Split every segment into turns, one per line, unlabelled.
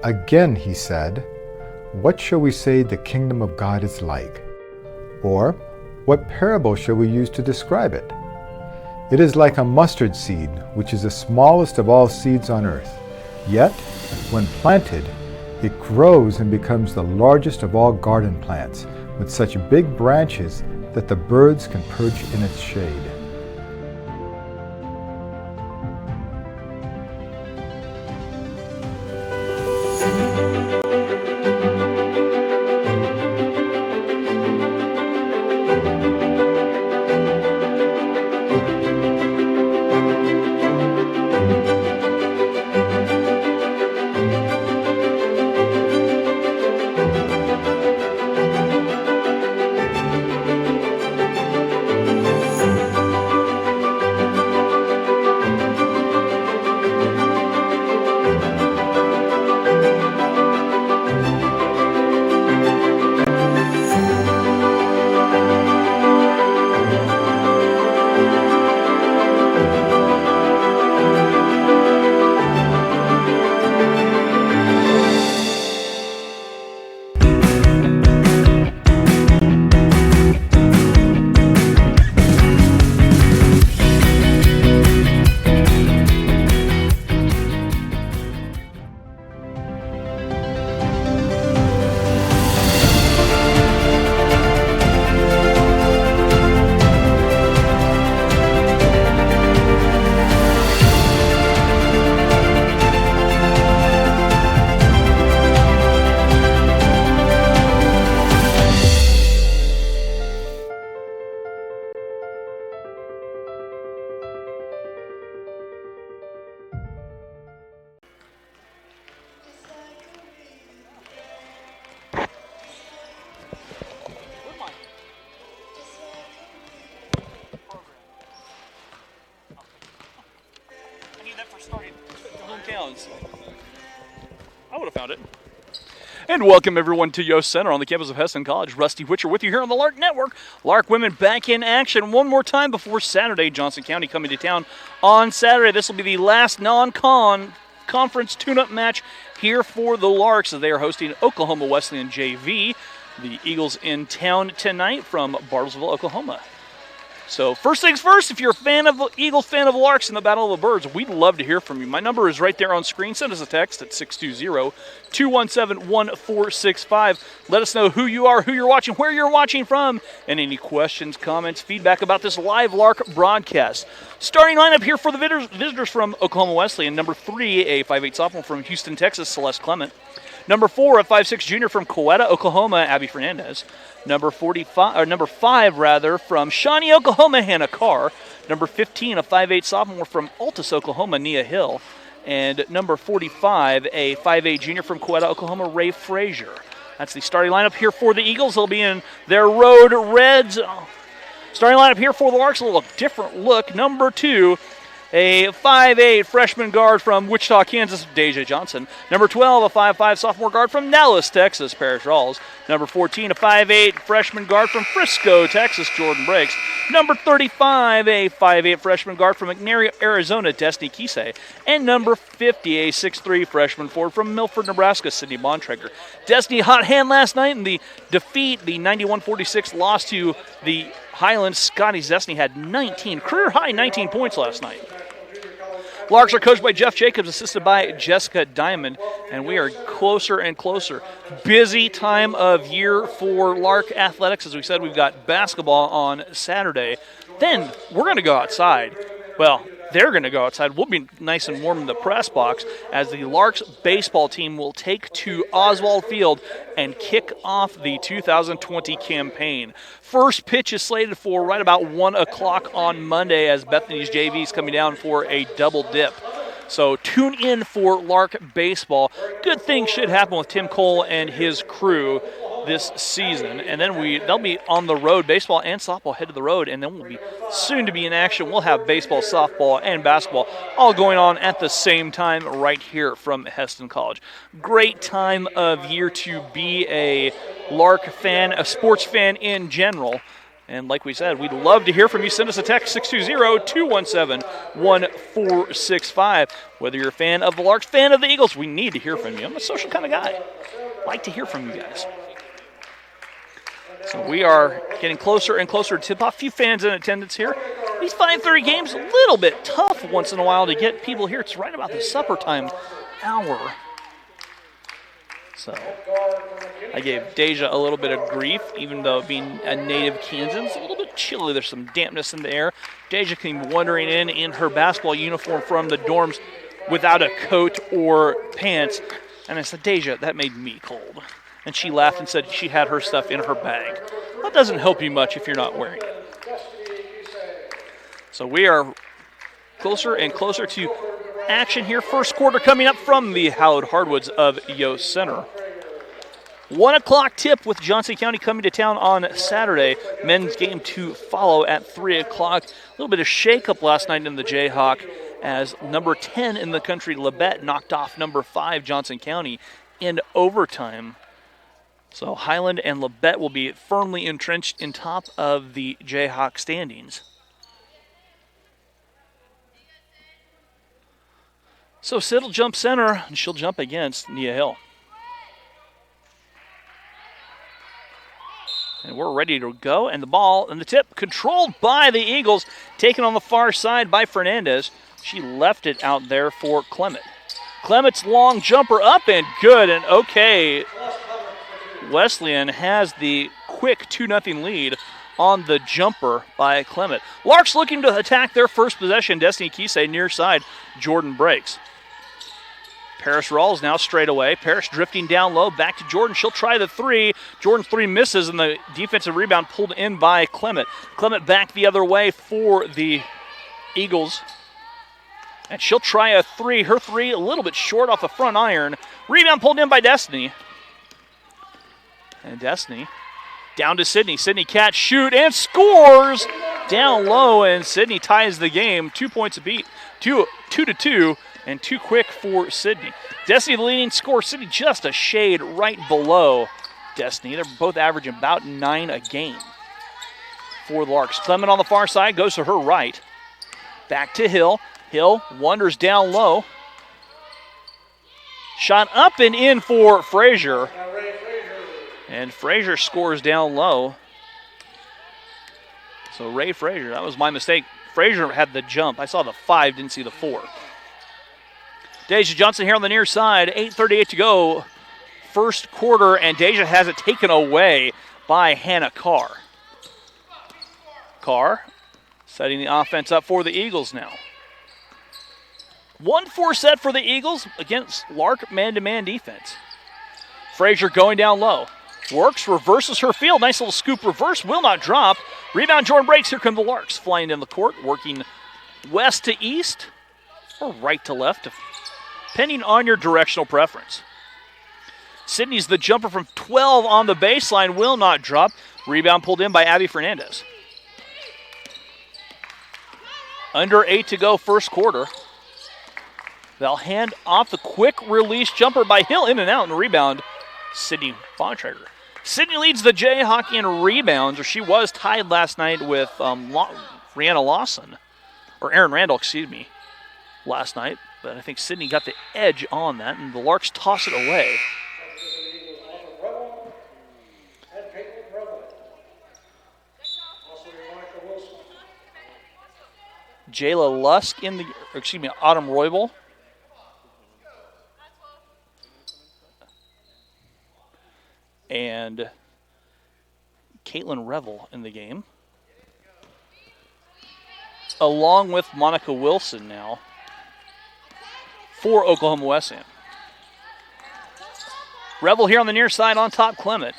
Again he said, "What shall we say the kingdom of God is like? Or, what parable shall we use to describe it? It is like a mustard seed, which is the smallest of all seeds on earth. Yet, when planted, it grows and becomes the largest of all garden plants, with such big branches that the birds can perch in its shade."
I would have found it. And welcome everyone to Yost Center on the campus of Hesston College. Rusty Witcher with you here on the Lark Network. Lark women back in action one more time before Saturday. Johnson County coming to town on Saturday. This will be the last non-conference tune-up match here for the Larks as they are hosting Oklahoma Wesleyan JV. The Eagles in town tonight from Bartlesville, Oklahoma. So first things first, if you're a fan of Eagles, fan of Larks in the Battle of the Birds, we'd love to hear from you. My number is right there on screen. Send us a text at 620-217-1465. Let us know who you are, who you're watching, where you're watching from, and any questions, comments, feedback about this live Lark broadcast. Starting lineup here for the visitors from Oklahoma Wesleyan. Number 3, a 5'8 sophomore from Houston, Texas, Celeste Clement. Number 4, a 5'6 junior from Coweta, Oklahoma, Abby Fernandez. Number 5 from Shawnee, Oklahoma, Hannah Carr. Number 15, a 5'8 sophomore from Altus, Oklahoma, Nia Hill. And number 45, a 5'8 junior from Coweta, Oklahoma, Ray Frazier. That's the starting lineup here for the Eagles. They'll be in their road reds. Starting lineup here for the Larks, a little different look. Number 2, a 5'8 freshman guard from Wichita, Kansas, Deja Johnson. Number 12, a 5'5 sophomore guard from Dallas, Texas, Parrish Rawls. Number 14, a 5'8 freshman guard from Frisco, Texas, Jordan Briggs. Number 35, a 5'8 freshman guard from McNairy, Arizona, Destiny Kisei. And number 50, a 6'3 freshman forward from Milford, Nebraska, Sydney Bontrager. Destiny hot hand last night in the defeat, the 91-46 loss to the Highlands. Scotty Zesny had career-high 19 points last night. Larks are coached by Jeff Jacobs, assisted by Jessica Diamond, and we are closer and closer. Busy time of year for Lark athletics. As we said, we've got basketball on Saturday. Then we're going to go outside. Well, they're going to go outside. We'll be nice and warm in the press box as the Larks baseball team will take to Oswald Field and kick off the 2020 campaign. First pitch is slated for right about 1 o'clock on Monday as Bethany's JV is coming down for a double dip. So tune in for Lark baseball. Good things should happen with Tim Cole and his crew this season. And then they'll be on the road. Baseball and softball head to the road, and then we'll be soon to be in action. We'll have baseball, softball, and basketball all going on at the same time right here from Hesston College. Great time of year to be a Lark fan, a sports fan in general. And like we said, we'd love to hear from you. Send us a text, 620-217-1465. Whether you're a fan of the Larks, fan of the Eagles, we need to hear from you. I'm a social kind of guy. Like to hear from you guys. So we are getting closer and closer to tip-off. A few fans in attendance here. These 5:30 games, a little bit tough once in a while to get people here. It's right about the supper time hour. So I gave Deja a little bit of grief, even though being a native Kansan, it's a little bit chilly. There's some dampness in the air. Deja came wandering in her basketball uniform from the dorms without a coat or pants. And I said, Deja, that made me cold. And she laughed and said she had her stuff in her bag. That doesn't help you much if you're not wearing it. So we are closer and closer to action here. First quarter coming up from the hallowed hardwoods of Yost Center. 1 o'clock tip with Johnson County coming to town on Saturday. Men's game to follow at 3 o'clock. A little bit of shake-up last night in the Jayhawk as number 10 in the country, Labette, knocked off number 5, Johnson County, in overtime. So Highland and Labette will be firmly entrenched in top of the Jayhawk standings. So Sid will jump center, and she'll jump against Nia Hill. And we're ready to go, and the ball and the tip controlled by the Eagles, taken on the far side by Fernandez. She left it out there for Clement. Clement's long jumper up and good, and okay. Wesleyan has the quick 2-0 lead on the jumper by Clement. Larks looking to attack their first possession. Destiny Kisei near side. Jordan breaks. Paris rolls now straight away. Paris drifting down low. Back to Jordan. She'll try the three. Jordan's three misses, and the defensive rebound pulled in by Clement. Clement back the other way for the Eagles. And she'll try a three. Her three a little bit short off the front iron. Rebound pulled in by Destiny. And Destiny down to Sydney. Sydney catch, shoot, and scores down low, and Sydney ties the game. 2 points a beat. 2-2, and too quick for Sydney. Destiny the leading scorer. Sydney just a shade right below Destiny. They're both averaging about 9 a game for the Larks. Clement on the far side goes to her right. Back to Hill. Hill wanders down low. Shot up and in for Frazier. And Frazier scores down low. So Ray Frazier, that was my mistake. Frazier had the jump. I saw the 5, didn't see the 4. Deja Johnson here on the near side. 8:38 to go. First quarter, and Deja has it taken away by Hannah Carr. Carr setting the offense up for the Eagles now. 1-4 set for the Eagles against Lark man-to-man defense. Frazier going down low. Works, reverses her field. Nice little scoop reverse. Will not drop. Rebound, Jordan breaks. Here come the Larks flying in the court, working west to east or right to left, depending on your directional preference. Sydney's the jumper from 12 on the baseline. Will not drop. Rebound pulled in by Abby Fernandez. Under 8 to go first quarter. They'll hand off the quick release jumper by Hill, in and out, and rebound Sydney Bontrager. Sydney leads the Jayhawk in rebounds, or she was tied last night with Rihanna Lawson, or Erin Randall, last night. But I think Sydney got the edge on that, and the Larks toss it away. Jayla Lusk Autumn Roybal. And Caitlin Revel in the game. Along with Monica Wilson now for Oklahoma Wesleyan. Revel here on the near side on top, Clement.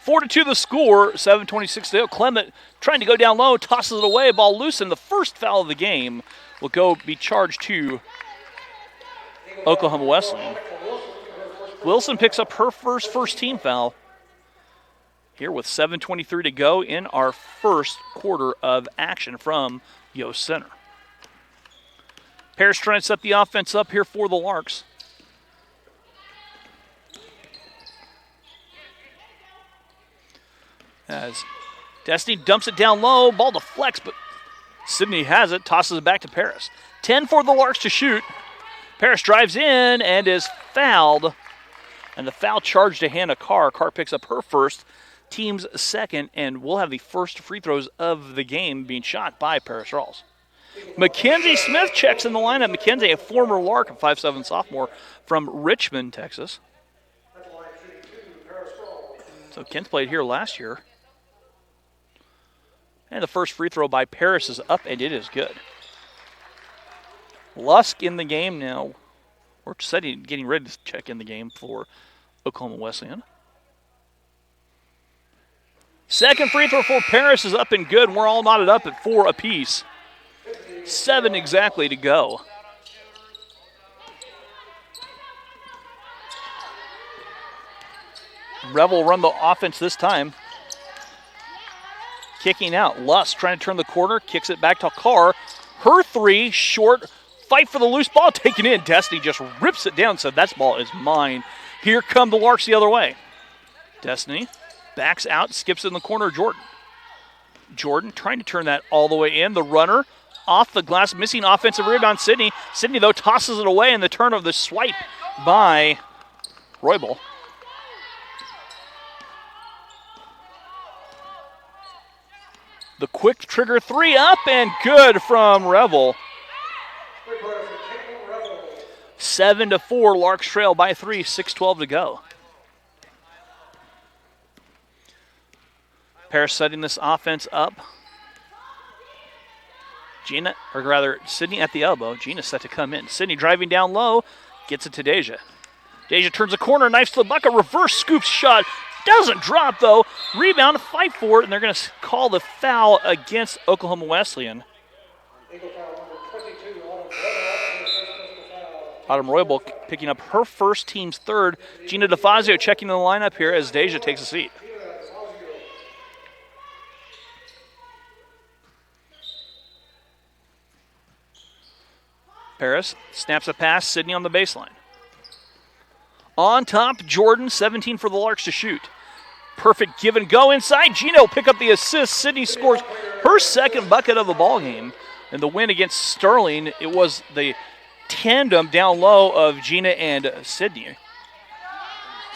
4-2 the score, 7:26 to go. Clement trying to go down low, tosses it away, ball loose, and the first foul of the game will be charged to Oklahoma Wesleyan. Wilson picks up her first team foul here with 7:23 to go in our first quarter of action from Yost Center. Paris trying to set the offense up here for the Larks. As Destiny dumps it down low. Ball deflects, but Sydney has it. Tosses it back to Paris. 10 for the Larks to shoot. Paris drives in and is fouled. And the foul charge to Hannah Carr. Carr picks up her first, team's second, and we'll have the first free throws of the game being shot by Paris Rawls. Mackenzie Smith checks in the lineup. Mackenzie, a former Lark, a 5'7" sophomore from Richmond, Texas. So Kent's played here last year. And the first free throw by Paris is up, and it is good. Lusk in the game now. We're getting ready to check in the game for Oklahoma Wesleyan. Second free throw for Paris is up and good. We're all knotted up at 4 apiece. 7 exactly to go. Revel will run the offense this time. Kicking out. Lusk trying to turn the corner. Kicks it back to Carr. Her 3, short. Fight for the loose ball. Taken in. Destiny just rips it down. Said, that ball is mine. Here come the Larks the other way. Destiny backs out. Skips in the corner. Jordan trying to turn that all the way in. The runner off the glass. Missing offensive rebound. Sydney. Sydney, though, tosses it away in the turn of the swipe by Roybal. The quick trigger 3 up and good from Revel. 7-4, Larks trail by 3, 6:12 to go. Paris setting this offense up. Sydney at the elbow. Gina set to come in. Sydney driving down low, gets it to Deja. Deja turns the corner, knifes to the bucket, reverse scoops shot. Doesn't drop, though. Rebound, fight for it, and they're going to call the foul against Oklahoma Wesleyan. Autumn Roybal picking up her first, team's third. Gina DeFazio checking in the lineup here as Deja takes a seat. Paris snaps a pass. Sydney on the baseline. On top, Jordan, 17 for the Larks to shoot. Perfect give and go inside. Gina will pick up the assist. Sydney scores her second bucket of the ball game. And the win against Sterling, it was the tandem down low of Gina and Sydney.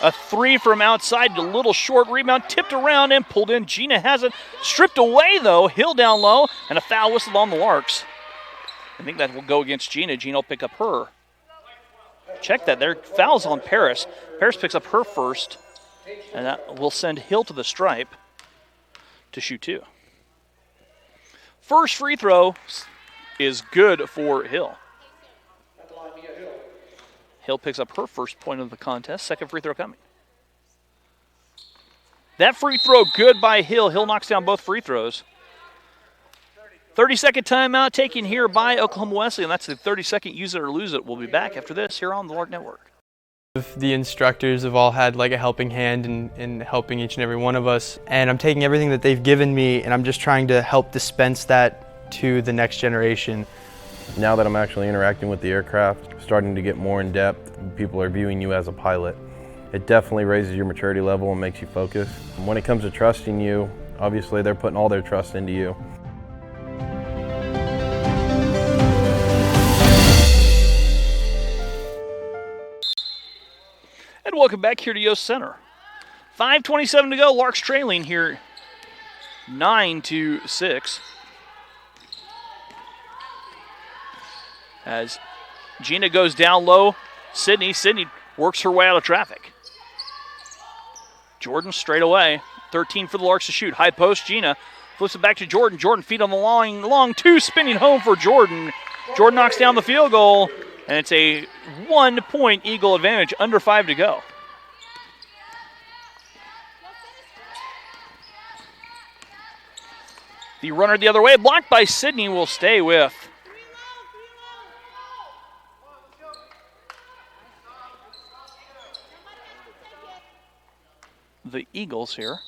A 3 from outside, a little short rebound, tipped around and pulled in. Gina has it stripped away, though. Hill down low, and a foul whistled on the Larks. I think that will go against Gina. Gina will pick up her. Check that. There fouls on Paris. Paris picks up her first, and that will send Hill to the stripe to shoot 2. First free throw is good for Hill. Hill picks up her first point of the contest. Second free throw coming. That free throw good by Hill. Hill knocks down both free throws. 30-second timeout taken here by Oklahoma Wesleyan. That's the 30-second use it or lose it. We'll be back after this here on the Lark Network.
The instructors have all had like a helping hand in helping each and every one of us. And I'm taking everything that they've given me and I'm just trying to help dispense that to the next generation.
Now that I'm actually interacting with the aircraft, starting to get more in depth, people are viewing you as a pilot. It definitely raises your maturity level and makes you focus. When it comes to trusting you, obviously they're putting all their trust into you.
And welcome back here to Yost Center. 5:27 to go. Larks trailing here 9-6. As Gina goes down low, Sydney works her way out of traffic. Jordan straight away. 13 for the Larks to shoot. High post, Gina flips it back to Jordan. Jordan feet on the long 2, spinning home for Jordan. Jordan knocks down the field goal, and it's a 1-point Eagle advantage, under 5 to go. The runner the other way, blocked by Sydney, will stay with the Eagles here.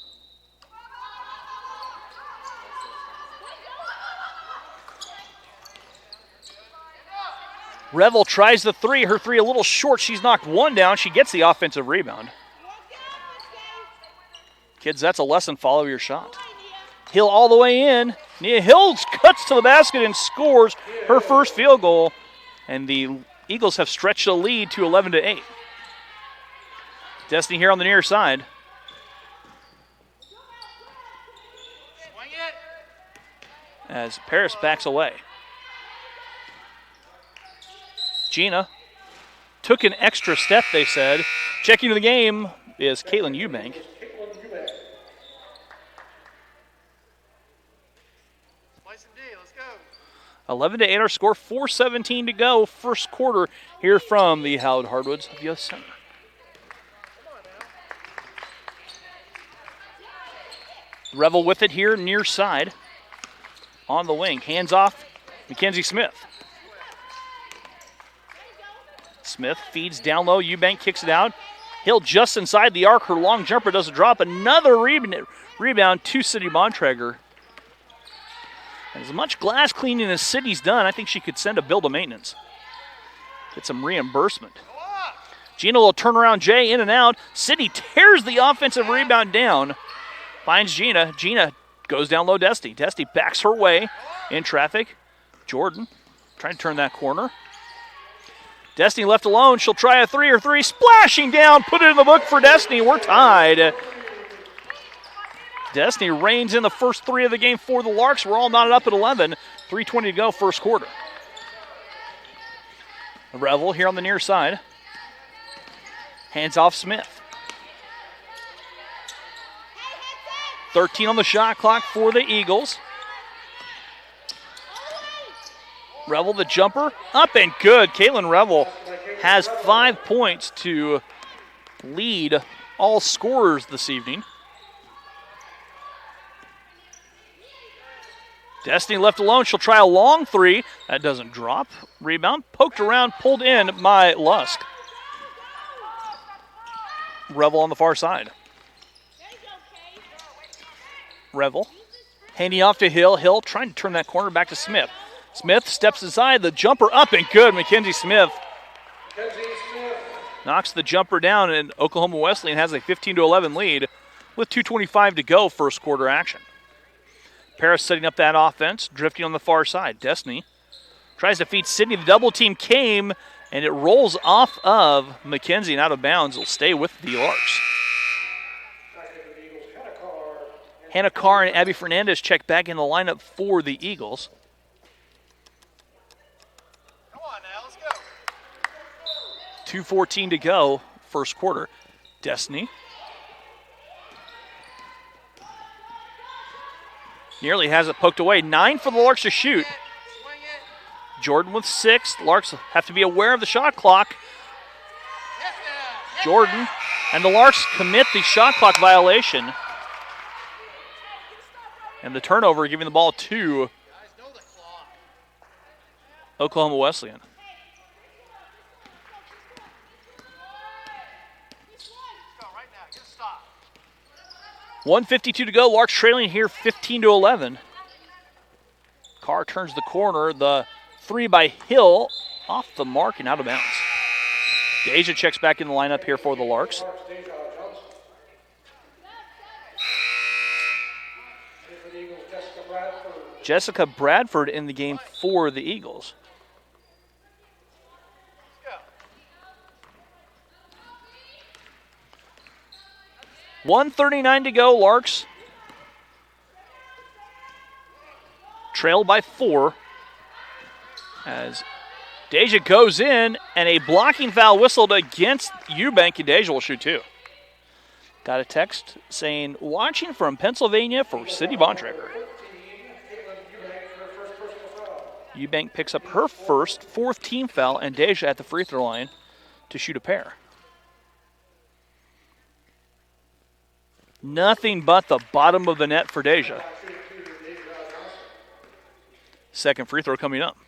Revel tries the 3. Her 3 a little short. She's knocked 1 down. She gets the offensive rebound. Kids, that's a lesson. Follow your shot. Hill all the way in. Nia Hill cuts to the basket and scores her first field goal. And the Eagles have stretched the lead to 11-8. Destiny here on the near side. As Paris backs away. Gina took an extra step, they said. Checking into the game is Caitlin Eubank. 11-8 our score, 4:17 to go. First quarter here from the Howard Hardwoods Youth Center. Revel with it here near side. On the wing, hands off, Mackenzie Smith. Smith feeds down low, Eubank kicks it out. Hill just inside the arc, her long jumper doesn't drop. Another rebound to City Bontrager. As much glass cleaning as City's done, I think she could send a bill to maintenance. Get some reimbursement. Gina will turn around Jay in and out. City tears the offensive rebound down. Finds Gina. Gina goes down low, Destiny. Destiny backs her way in traffic. Jordan trying to turn that corner. Destiny left alone. She'll try a 3 or 3. Splashing down. Put it in the book for Destiny. We're tied. Destiny reigns in the first 3 of the game for the Larks. We're all knotted up at 11. 3:20 to go, first quarter. Revel here on the near side. Hands off Smith. 13 on the shot clock for the Eagles. Revel the jumper, up and good. Caitlin Revel has 5 points to lead all scorers this evening. Destiny left alone. She'll try a long 3. That doesn't drop. Rebound poked around, pulled in by Lusk. Revel on the far side. Revel handing off to Hill. Hill trying to turn that corner back to Smith. Smith steps inside. The jumper up and good. Mackenzie Smith knocks the jumper down, and Oklahoma Wesleyan has a 15-11 lead with 2:25 to go, first quarter action. Paris setting up that offense, drifting on the far side. Destiny tries to feed Sydney. The double team came, and it rolls off of Mackenzie and out of bounds. It'll stay with the Larks. Hannah Carr and Abby Fernandez check back in the lineup for the Eagles.
Come on now, let's go.
2:14 to go, first quarter. Destiny nearly has it poked away. 9 for the Larks to shoot. Jordan with 6. Larks have to be aware of the shot clock. Jordan and the Larks commit the shot clock violation. And the turnover, giving the ball to Oklahoma Wesleyan.
Go right now, get a stop.
1:52 to go. Larks trailing here 15-11. Carr turns the corner. The 3 by Hill off the mark and out of bounds. Deja checks back in the lineup here for the Larks. Jessica Bradford in the game for the Eagles.
Let's go.
1:39 to go. Larks trailed by 4 as Deja goes in, and a blocking foul whistled against Eubank, and Deja will shoot 2. Got a text saying, watching from Pennsylvania for City Bontrager. Eubank picks up her first, 4th team foul, and Deja at the free throw line to shoot a pair. Nothing but the bottom of the net for Deja. Second free throw coming up.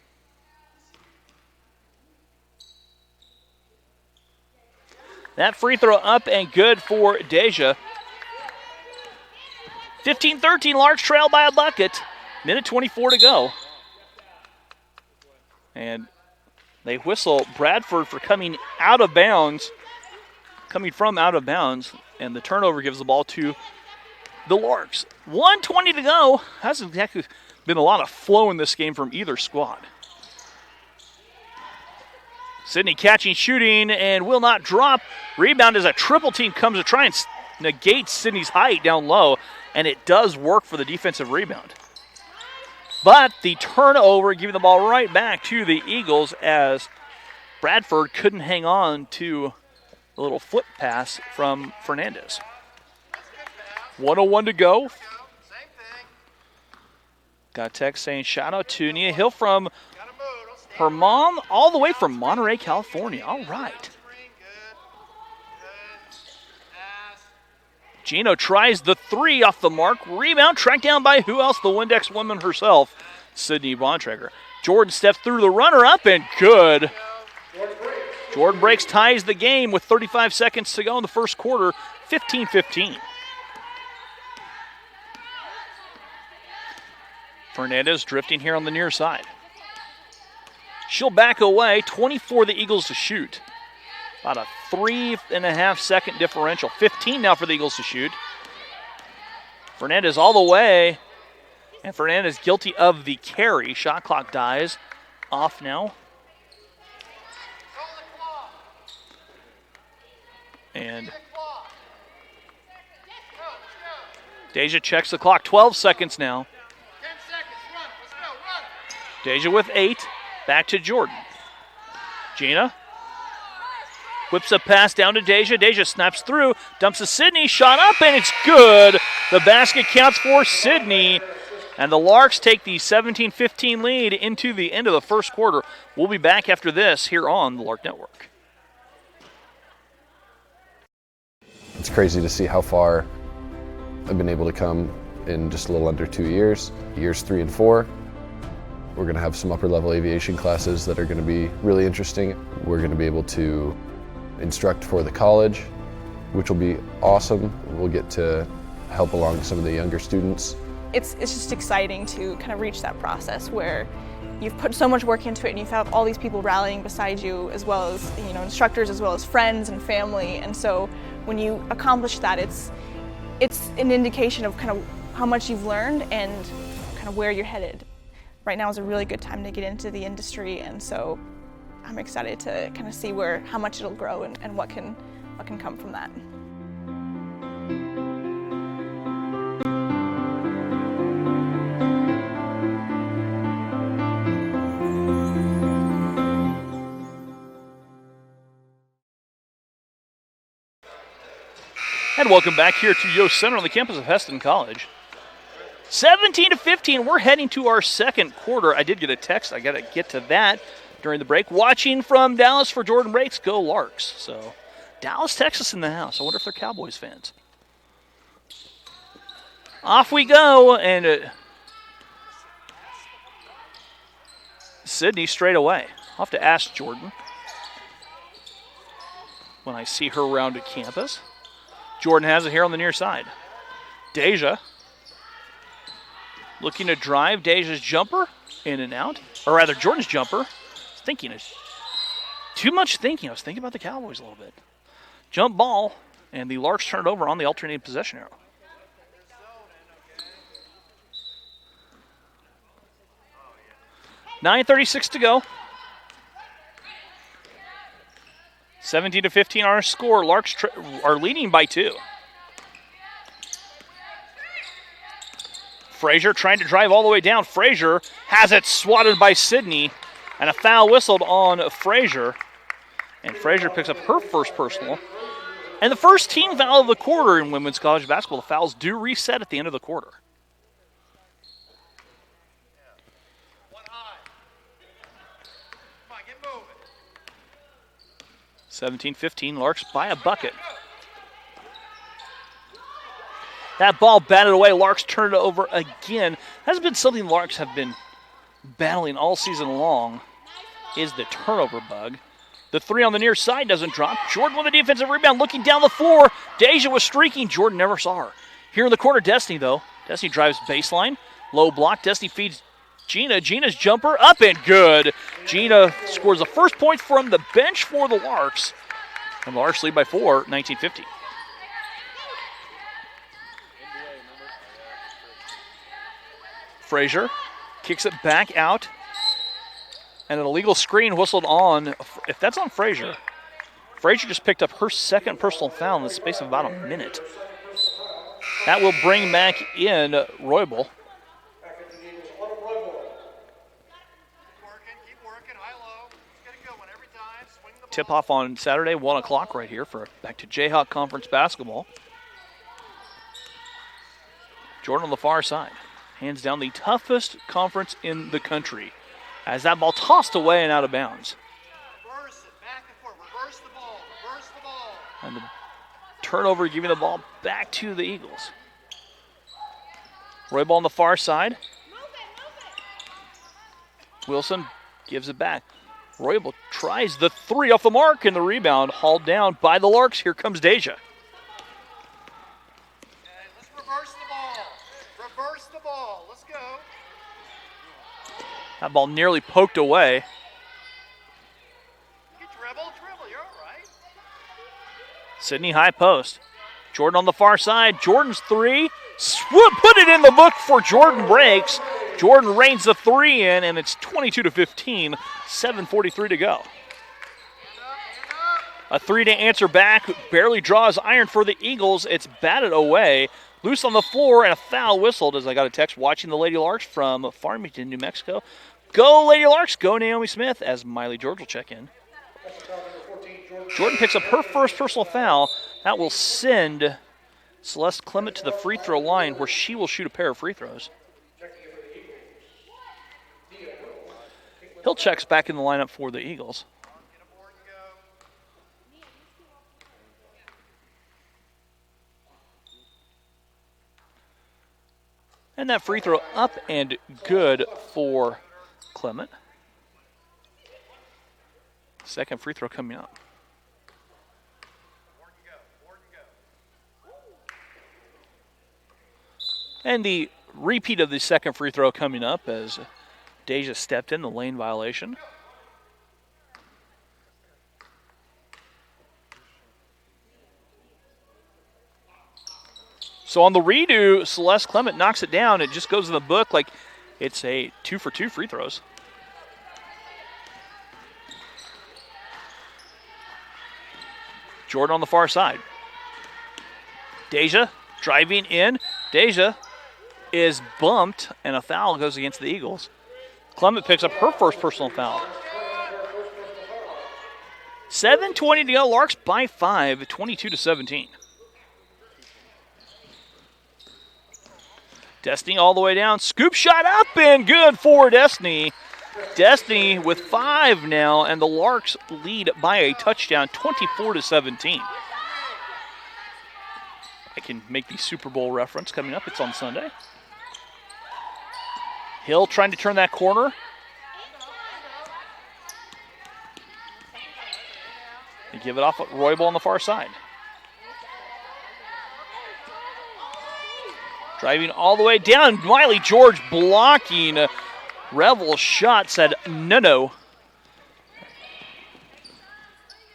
That free throw up and good for Deja. 15-13, Larks trail by a bucket. Minute 24 to go. And they whistle Bradford for coming out of bounds, coming from out of bounds, and the turnover gives the ball to the Larks. 1:20 to go. Hasn't exactly been a lot of flow in this game from either squad. Sydney catching, shooting, and will not drop. Rebound as a triple team comes to try and negate Sydney's height down low, and it does work for the defensive rebound. But the turnover, giving the ball right back to the Eagles as Bradford couldn't hang on to a little foot pass from Fernandez. 1:01 to go.
Same thing.
Got a text saying shout out to Nia Hill from
Gotta move. Don't stand.
her mom all the way from Monterey, California. All right.
Screen. Good. Pass.
Gino tries the three off the mark. Rebound tracked down by who else? The Windex woman herself, Sydney Bontrager. Jordan steps through the runner-up and good. Jordan breaks, ties the game with 35 seconds to go in the first quarter, 15-15. Fernandez drifting here on the near side. She'll back away, 24 the Eagles to shoot. About a 3.5 second differential. 15 now for the Eagles to shoot. Fernandez all the way. And Fernandez guilty of the carry. Shot clock dies. Off now. And Deja checks the clock. 12 seconds now.
10 seconds. Run. Let's go. Run.
Deja with 8. Back to Jordan. Gina whips a pass down to Deja. Deja snaps through, dumps to Sydney, shot up, and it's good. The basket counts for Sydney. And the Larks take the 17-15 lead into the end of the first quarter. We'll be back after this here on the Lark Network.
It's crazy to see how far I've been able to come in just a little under 2 years. Years 3 and 4, we're going to have some upper level aviation classes that are going to be really interesting. We're going to be able to instruct for the college, which will be awesome. We'll get to help along some of the younger students.
It's just exciting to kind of reach that process where you've put so much work into it and you've had all these people rallying beside you, as well as instructors, as well as friends and family. And so when you accomplish that, it's an indication of kind of how much you've learned and kind of where you're headed. Right now is a really good time to get into the industry, and so I'm excited to kind of see how much it'll grow and what can come from that.
And welcome back here to Yost Center on the campus of Heston College. 17-15, we're heading to our second quarter. I did get a text. I got to get to that during the break. Watching from Dallas for Jordan Breaks, go Larks. So Dallas, Texas in the house. I wonder if they're Cowboys fans. Off we go, and Sydney straight away. I'll have to ask Jordan when I see her around at campus. Jordan has it here on the near side. Deja looking to drive. Deja's jumper in and out. Or rather, Jordan's jumper. Thinking too much thinking. I was thinking about the Cowboys a little bit. Jump ball, and the Larks turn it over on the alternating possession arrow. .9:36 to go. 17-15 our score. Larks are leading by 2. Frazier trying to drive all the way down. Frazier has it swatted by Sydney, and a foul whistled on Frazier. And Frazier picks up her first personal. And the first team foul of the quarter in women's college basketball. The fouls do reset at the end of the quarter.
One high. Come on, get moving.
17-15, Larks by a bucket. That ball batted away. Larks turned it over again. That's been something Larks have been battling all season long, is the turnover bug. The three on the near side doesn't drop. Jordan with a defensive rebound, looking down the floor. Deja was streaking. Jordan never saw her. Here in the corner, Destiny, though. Destiny drives baseline. Low block. Destiny feeds Gina. Gina's jumper up and good. Gina scores the first point from the bench for the Larks. And the Larks lead by 4, 19-15. Frazier kicks it back out. And an illegal screen whistled on. If that's on Frazier, Frazier just picked up her second personal foul in the space of about a minute. That will bring back in Roybal. Tip-off on Saturday, 1 o'clock right here for back to Jayhawk Conference basketball. Jordan on the far side. Hands down the toughest conference in the country. As that ball tossed away and out of bounds.
Reverse it, back and forth. Reverse the ball. Reverse the ball.
And the turnover giving the ball back to the Eagles. Roybal on the far side. Wilson gives it back. Roybal tries the three off the mark, and the rebound hauled down by the Larks. Here comes Deja.
Okay, let's reverse the ball. Reverse the ball. Let's go.
That ball nearly poked away.
You can dribble. You're all right.
Sydney high post. Jordan on the far side. Jordan's three. Put it in the book for Jordan breaks. Jordan reigns the three in, and it's 22-15. 7:43 to go. A three to answer back. Barely draws iron for the Eagles. It's batted away. Loose on the floor, and a foul whistled as I got a text watching the Lady Larks from Farmington, New Mexico. Go Lady Larks, go Naomi Smith, as Miley George will check in. Jordan picks up her first personal foul. That will send Celeste Clement to the free throw line where she will shoot a pair of free throws. Hill checks back in the lineup for the Eagles. And that free throw up and good for Clement. Second free throw coming up. And the repeat of the second free throw coming up as Deja stepped in, the lane violation. So on the redo, Celeste Clement knocks it down. It just goes in the book like it's a 2-for-2 free throws. Jordan on the far side. Deja driving in. Deja is bumped, and a foul goes against the Eagles. Clement picks up her first personal foul. 7:20 to go. Larks by 5, 22-17. Destiny all the way down. Scoop shot up and good for Destiny. Destiny with 5 now, and the Larks lead by a touchdown, 24-17. I can make the Super Bowl reference coming up. It's on Sunday. Hill trying to turn that corner. They give it off at Roybal on the far side. Driving all the way down. Miley George blocking. Revel's shot said no.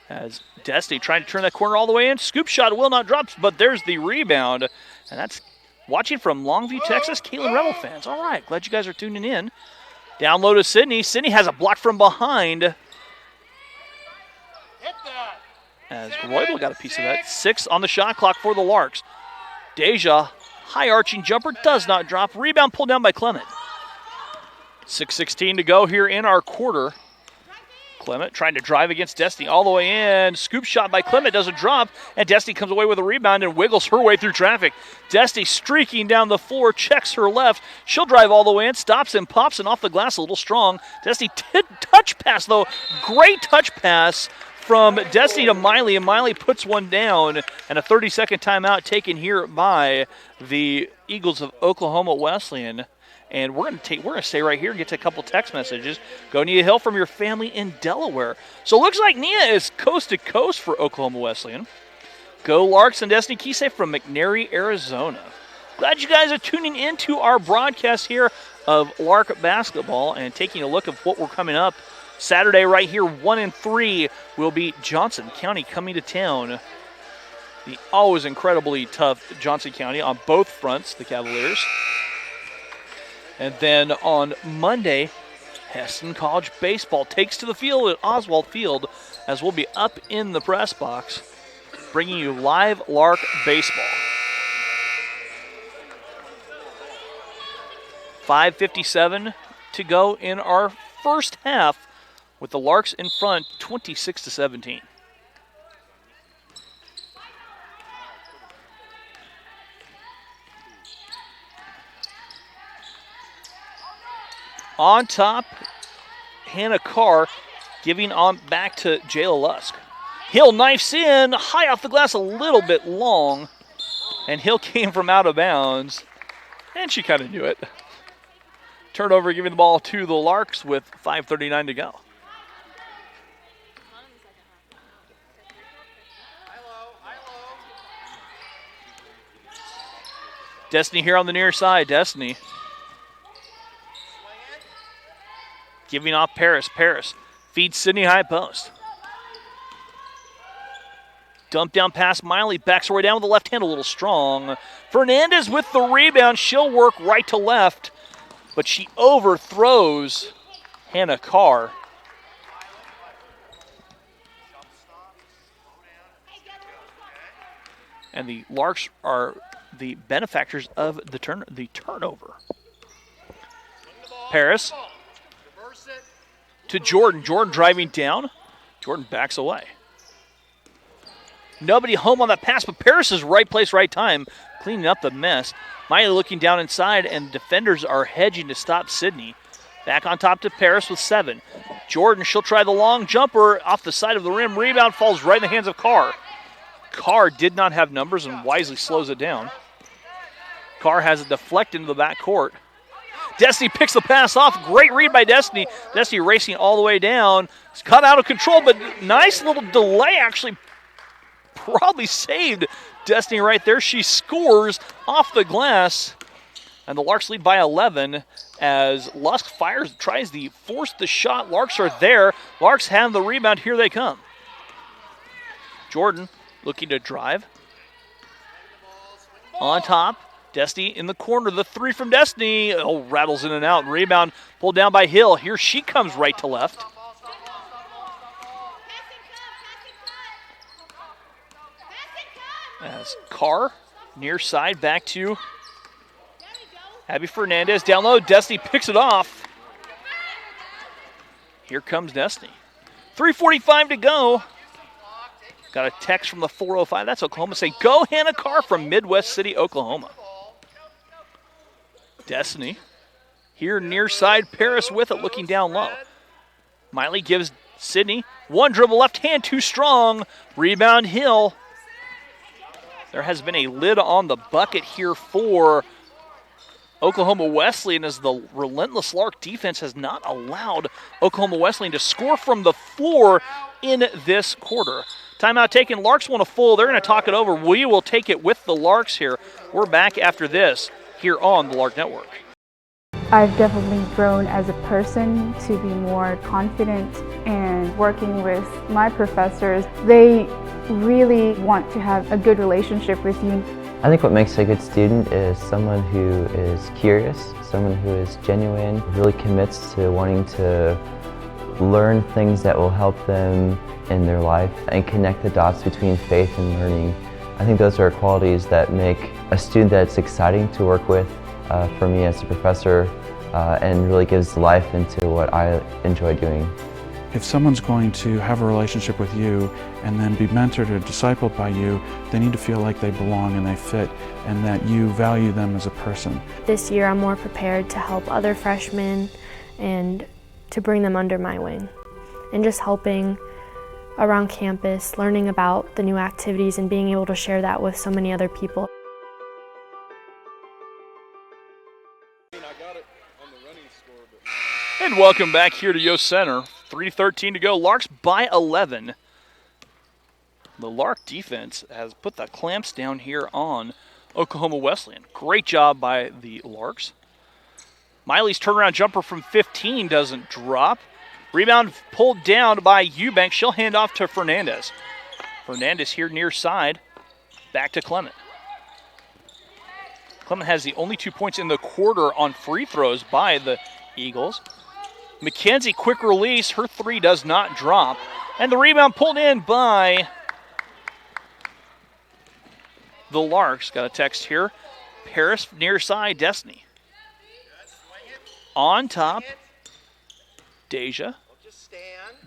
As Destiny trying to turn that corner all the way in. Scoop shot will not drop, but there's the rebound. And that's watching from Longview, Texas. Caitlin Rebel fans. All right, glad you guys are tuning in. Down low to Sydney. Sydney has a block from behind.
Hit that.
As Roybal got a piece of that. 6 on the shot clock for the Larks. Deja, high arching jumper, does not drop. Rebound pulled down by Clement. 6:16 to go here in our quarter. Clement trying to drive against Destiny all the way in. Scoop shot by Clement doesn't drop, and Destiny comes away with a rebound and wiggles her way through traffic. Destiny streaking down the floor, checks her left. She'll drive all the way in, stops and pops and off the glass a little strong. Destiny touch pass though. Great touch pass from Destiny to Miley, and Miley puts one down, and a 30-second timeout taken here by the Eagles of Oklahoma Wesleyan. And we're gonna stay right here and get to a couple text messages. Go Nia Hill from your family in Delaware. So it looks like Nia is coast to coast for Oklahoma Wesleyan. Go Larks and Destiny Kisei from McNary, Arizona. Glad you guys are tuning into our broadcast here of Lark basketball and taking a look at what we're coming up. Saturday right here, 1 and 3 will be Johnson County coming to town. The always incredibly tough Johnson County on both fronts, the Cavaliers. And then on Monday, Hesston College Baseball takes to the field at Oswald Field, as we'll be up in the press box bringing you live Lark baseball. 5:57 to go in our first half, with the Larks in front 26-17. On top, Hannah Carr giving on back to Jayla Lusk. Hill knifes in, high off the glass, a little bit long, and Hill came from out of bounds, and she kind of knew it. Turnover, giving the ball to the Larks with 5:39 to go. Destiny here on the near side. Destiny giving off Paris. Paris feeds Sydney high post. Dump down past Miley. Backs her way down with the left hand a little strong. Fernandez with the rebound. She'll work right to left, but she overthrows Hannah Carr. And the Larks are the benefactors of the turnover. Paris to Jordan. Jordan driving down. Jordan backs away. Nobody home on that pass, but Paris is right place, right time, cleaning up the mess. Miley looking down inside, and defenders are hedging to stop Sydney. Back on top to Paris with 7. Jordan, she'll try the long jumper off the side of the rim. Rebound falls right in the hands of Carr. Carr did not have numbers and wisely slows it down. Carr has it deflect into the back court. Destiny picks the pass off. Great read by Destiny. Destiny racing all the way down. It's cut out of control, but nice little delay actually probably saved Destiny right there. She scores off the glass, and the Larks lead by 11 as Lusk tries to force the shot. Larks are there. Larks have the rebound. Here they come. Jordan looking to drive. On top, Destiny in the corner. The 3 from Destiny. Oh, rattles in and out. Rebound pulled down by Hill. Here she comes right to left. As Carr, near side, back to Abby Fernandez. Down low, Destiny picks it off. Here comes Destiny. 3:45 to go. Got a text from the 405. That's Oklahoma saying, go Hannah Carr from Midwest City, Oklahoma. Destiny here near side. Paris with it, looking down low. Miley gives Sydney one dribble, left hand too strong. Rebound Hill. There has been a lid on the bucket here for Oklahoma Wesleyan, as the relentless Lark defense has not allowed Oklahoma Wesleyan to score from the floor in this quarter. Timeout taken. Larks want a full. They're going to talk it over. We will take it with the Larks here. We're back after this here on the Lark Network.
I've definitely grown as a person to be more confident, and working with my professors, they really want to have a good relationship with you.
I think what makes a good student is someone who is curious, someone who is genuine, really commits to wanting to learn things that will help them in their life and connect the dots between faith and learning. I think those are qualities that make a student that's exciting to work with for me as a professor, and really gives life into what I enjoy doing.
If someone's going to have a relationship with you and then be mentored or discipled by you, they need to feel like they belong and they fit, and that you value them as a person.
This year I'm more prepared to help other freshmen and to bring them under my wing, and just helping around campus, learning about the new activities and being able to share that with so many other people.
And welcome back here to Yost Center. 3:13 to go. Larks by 11. The Lark defense has put the clamps down here on Oklahoma Wesleyan. Great job by the Larks. Miley's turnaround jumper from 15 doesn't drop. Rebound pulled down by Eubank. She'll hand off to Fernandez. Fernandez here near side. Back to Clement. Clement has the only 2 points in the quarter on free throws by the Eagles. McKenzie, quick release. Her three does not drop. And the rebound pulled in by the Larks. Got a text here. Paris near side, Destiny. On top, Deja.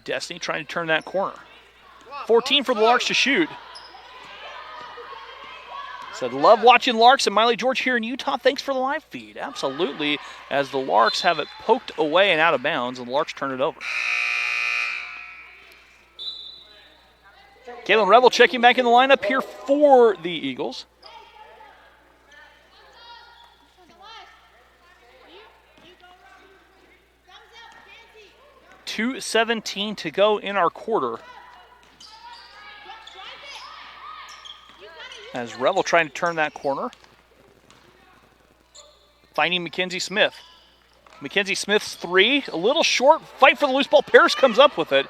Destiny trying to turn that corner. 14 for the Larks to shoot. Said, love watching Larks and Miley George here in Utah. Thanks for the live feed. Absolutely, as the Larks have it poked away and out of bounds, and the Larks turn it over. Kaylin Revel checking back in the lineup here for the Eagles. .2:17 to go in our quarter. As Revel trying to turn that corner. Finding Mackenzie Smith. Mackenzie Smith's three, a little short. Fight for the loose ball. Paris comes up with it.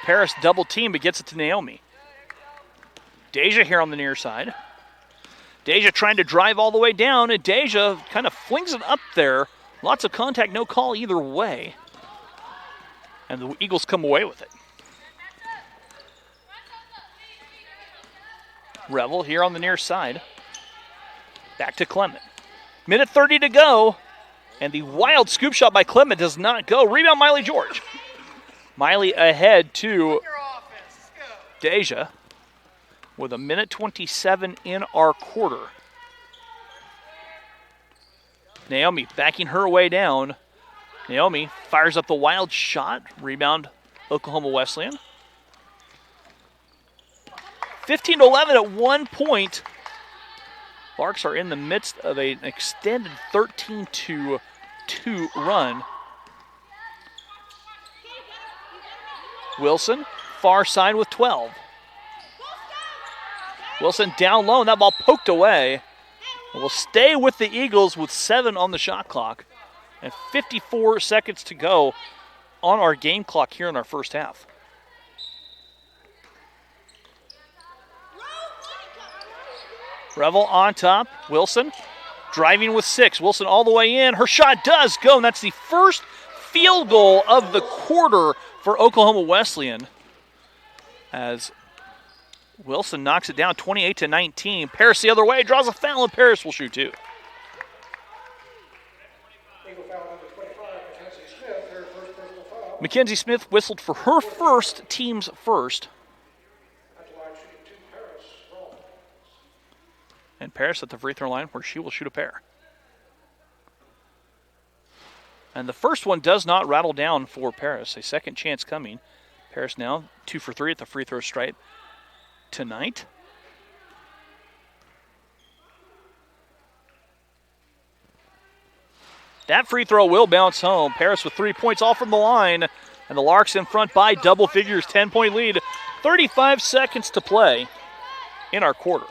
Paris double team, but gets it to Naomi. Deja here on the near side. Deja trying to drive all the way down, and Deja kind of flings it up there. Lots of contact, no call either way. And the Eagles come away with it. Revel here on the near side. Back to Clement. Minute 30 to go. And the wild scoop shot by Clement does not go. Rebound Miley George. Miley ahead to Deja with a minute 27 in our quarter. Naomi backing her way down. Naomi fires up the wild shot. Rebound Oklahoma Wesleyan. 15-11 at 1 point. Larks are in the midst of an extended 13-2 run. Wilson, far side with 12. Wilson down low, and that ball poked away. Will stay with the Eagles with 7 on the shot clock. And 54 seconds to go on our game clock here in our first half. Revel on top. Wilson driving with 6. Wilson all the way in. Her shot does go, and that's the first field goal of the quarter for Oklahoma Wesleyan. As Wilson knocks it down 28-19. Paris the other way, draws a foul, and Paris will shoot 2. Mackenzie Smith whistled for her first, team's first. And Paris at the free throw line where she will shoot a pair. And the first one does not rattle down for Paris. A second chance coming. Paris now 2 for 3 at the free throw stripe tonight. That free throw will bounce home. Paris with 3 points all from the line. And the Larks in front by double figures, 10-point lead. 35 seconds to play in our quarter.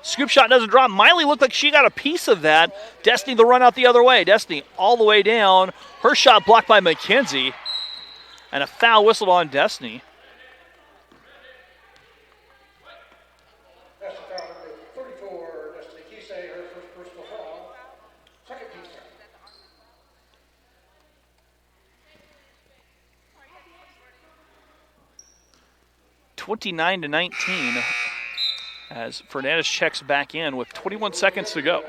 Scoop shot doesn't drop. Miley looked like she got a piece of that. Destiny the run out the other way. Destiny all the way down. Her shot blocked by McKenzie. And a foul whistled on Destiny.
That's the foul number 34, Destiny Kisei, her first personal foul. Second team foul.
(29-19) as Fernandez checks back in with 21 seconds to go.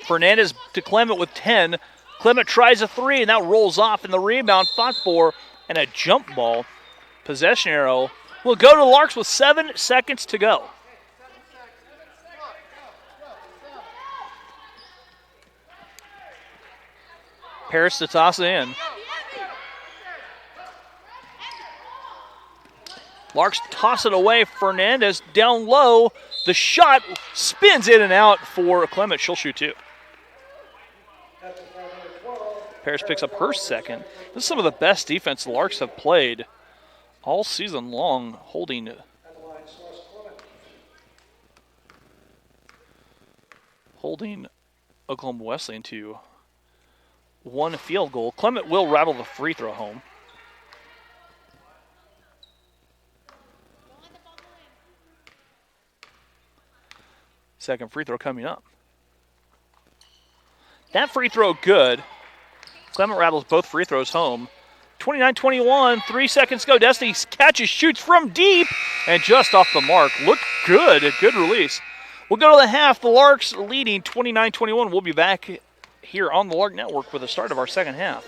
Fernandez to Clement with 10. Clement tries a 3, and that rolls off, and the rebound fought for, and a jump ball. Possession arrow will go to the Larks with 7 seconds to go. Paris to toss it in. Larks toss it away. Fernandez down low. The shot spins in and out for Clement. She'll shoot 2. Paris picks up her second. This is some of the best defense the Larks have played all season long, holding holding Oklahoma Wesleyan to one field goal. Clement will rattle the free throw home. Second free throw coming up. That free throw good. Clement rattles both free throws home. 29-21, 3 seconds go. Destiny catches, shoots from deep, and just off the mark. Looked good, a good release. We'll go to the half. The Larks leading 29-21. We'll be back here on the Lark Network for the start of our second half.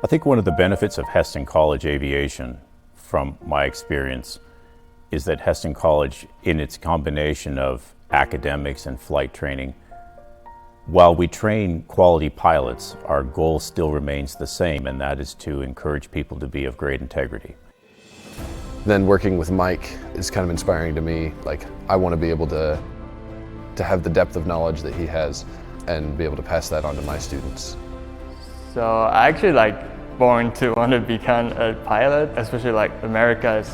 I think one of the benefits of Hesston College Aviation, from my experience, is that Hesston College, in its combination of academics and flight training, while we train quality pilots, our goal still remains the same, and that is to encourage people to be of great integrity.
Then working with Mike is kind of inspiring to me. Like, I want to be able to have the depth of knowledge that he has and be able to pass that on to my students.
So I actually born to want to become a pilot, especially America is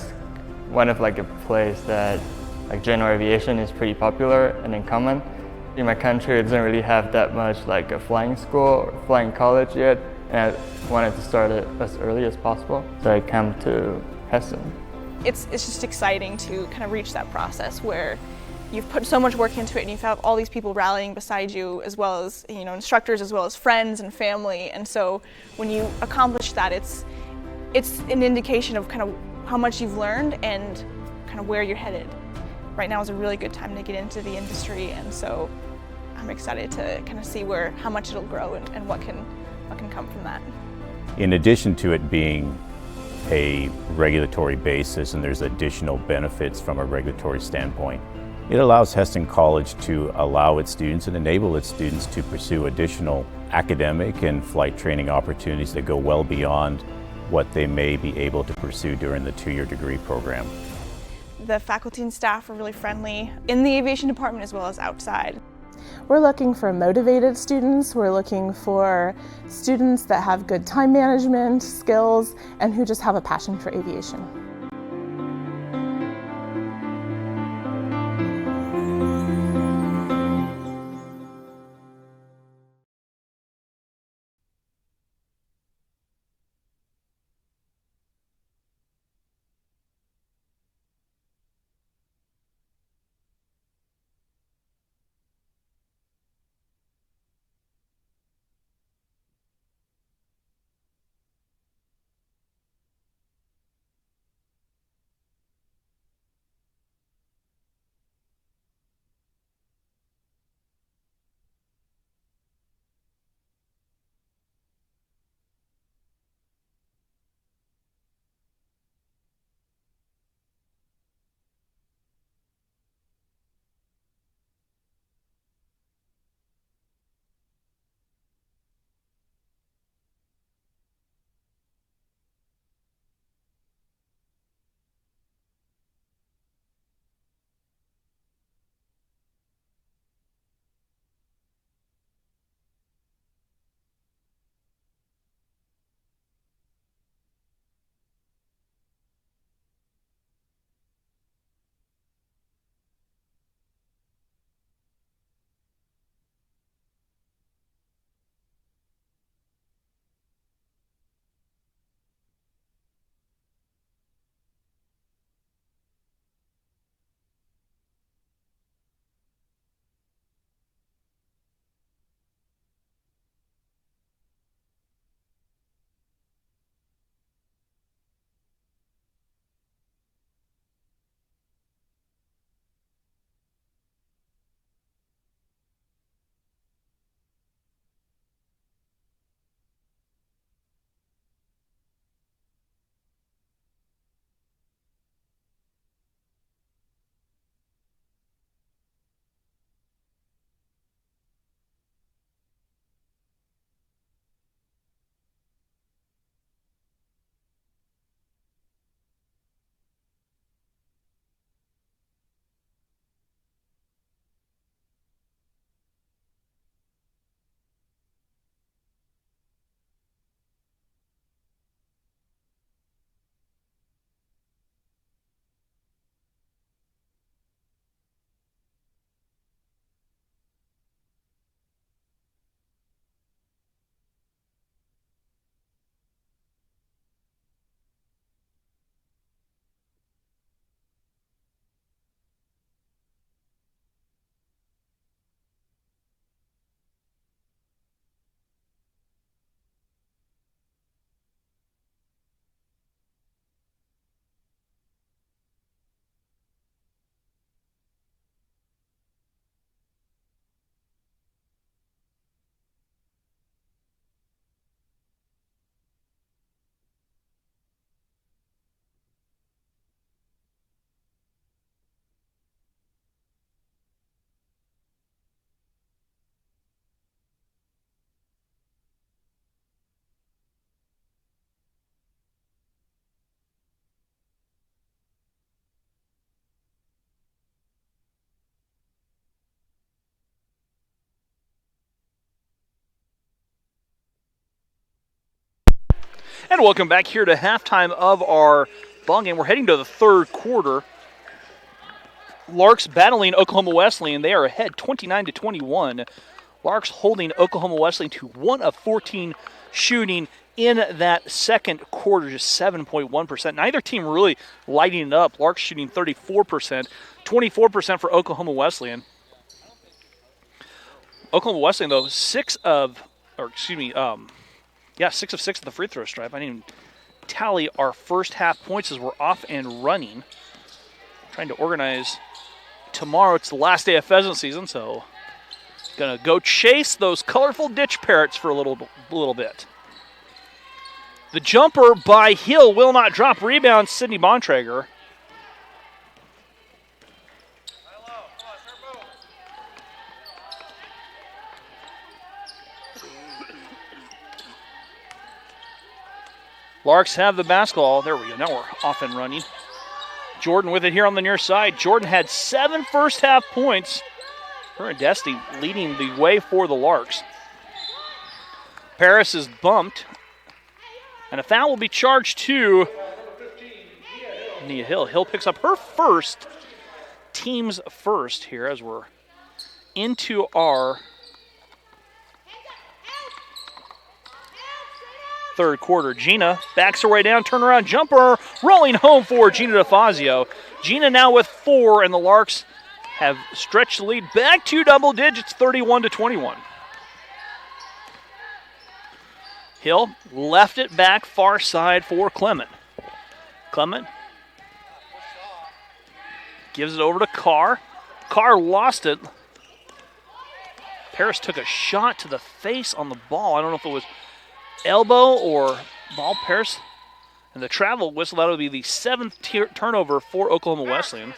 one of a place that general aviation is pretty popular and in common. In my country, it doesn't really have that much a flying school or flying college yet, and I wanted to start it as early as possible. So I came to Hesston.
It's just exciting to kind of reach that process where you've put so much work into it and you have all these people rallying beside you, as well as instructors, as well as friends and family. And so when you accomplish that, it's an indication of kind of how much you've learned and kind of where you're headed. Right now is a really good time to get into the industry, and so I'm excited to kind of see how much it'll grow and what can come from that.
In addition to it being a regulatory basis and there's additional benefits from a regulatory standpoint, it allows Hesston College to allow its students and enable its students to pursue additional academic and flight training opportunities that go well beyond what they may be able to pursue during the two-year degree program.
The faculty and staff are really friendly in the aviation department as well as outside.
We're looking for motivated students. We're looking for students that have good time management skills and who just have a passion for aviation.
And welcome back here to halftime of our ball game. We're heading to the third quarter. Larks battling Oklahoma Wesleyan. They are ahead 29-21. Larks holding Oklahoma Wesleyan to 1 of 14 shooting in that second quarter, just 7.1%. Neither team really lighting it up. Larks shooting 34%, 24% for Oklahoma Wesleyan. Oklahoma Wesleyan, though, 6 of 6 at the free throw stripe. I didn't even tally our first half points as we're off and running. Trying to organize tomorrow. It's the last day of pheasant season, so gonna go chase those colorful ditch parrots for a little bit. The jumper by Hill will not drop. Rebound, Sydney Bontrager. Larks have the basketball. There we go. Now we're off and running. Jordan with it here on the near side. Jordan had 7 first half points. Her and Destiny leading the way for the Larks. Paris is bumped. And a foul will be charged to Nia Hill. Hill picks up her first, team's first here as we're into our third quarter. Gina backs her way down, turnaround jumper, rolling home for Gina DeFazio. Gina now with 4, and the Larks have stretched the lead back to double digits, 31-21. Hill left it back far side for Clement. Clement gives it over to Carr. Carr lost it. Paris took a shot to the face on the ball. I don't know if it was elbow or ball. Paris, and the travel whistle, that would be the 7th turnover for Oklahoma Wesleyan.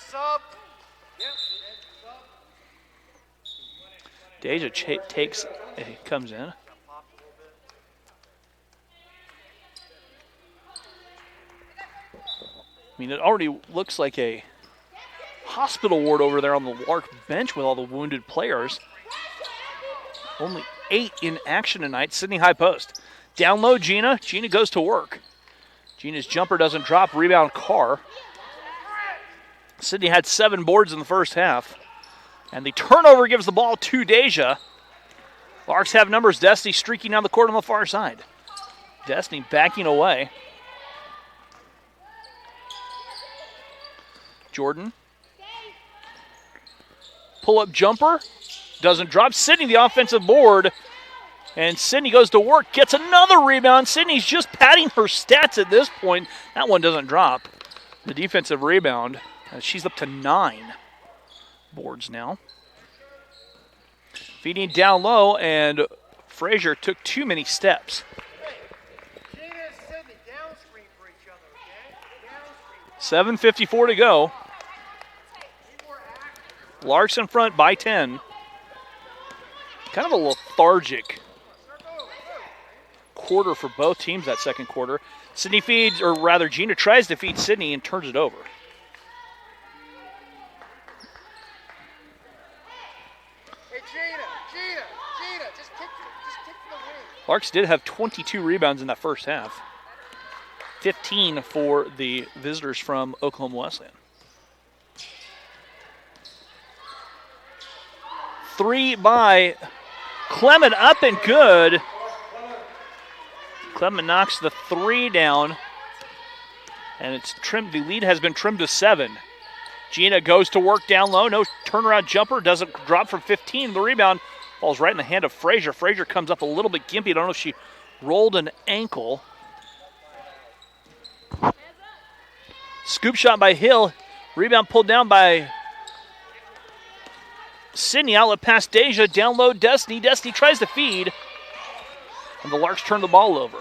Deja comes in. I mean, it already looks like a hospital ward over there on the Lark bench with all the wounded players. Only 8 in action tonight. Sydney high post. Down low, Gina. Gina goes to work. Gina's jumper doesn't drop. Rebound, Carr. Sydney had 7 boards in the first half. And the turnover gives the ball to Deja. Larks have numbers. Destiny streaking down the court on the far side. Destiny backing away. Jordan. Pull-up jumper. Doesn't drop. Sydney, the offensive board. And Sydney goes to work. Gets another rebound. Sydney's just padding her stats at this point. That one doesn't drop. The defensive rebound. She's up to 9 boards now. Feeding down low, and Frazier took too many steps. 7:54 to go. Larks in front by 10. Kind of a lethargic quarter for both teams that second quarter. Sydney feeds, or rather Gina tries to feed Sydney and turns it over.
Hey, Gina, just kick to the wing.
Larks did have 22 rebounds in that first half. 15 for the visitors from Oklahoma Wesleyan. 3 by Clement, up and good. Clement knocks the 3 down, and it's trimmed. The lead has been trimmed to 7. Gina goes to work down low. No turnaround jumper. Doesn't drop from 15. The rebound falls right in the hand of Frazier. Frazier comes up a little bit gimpy. I don't know if she rolled an ankle. Scoop shot by Hill. Rebound pulled down by Sydney. Outlet pass Deja. Down low Destiny. Destiny tries to feed. And the Larks turn the ball over.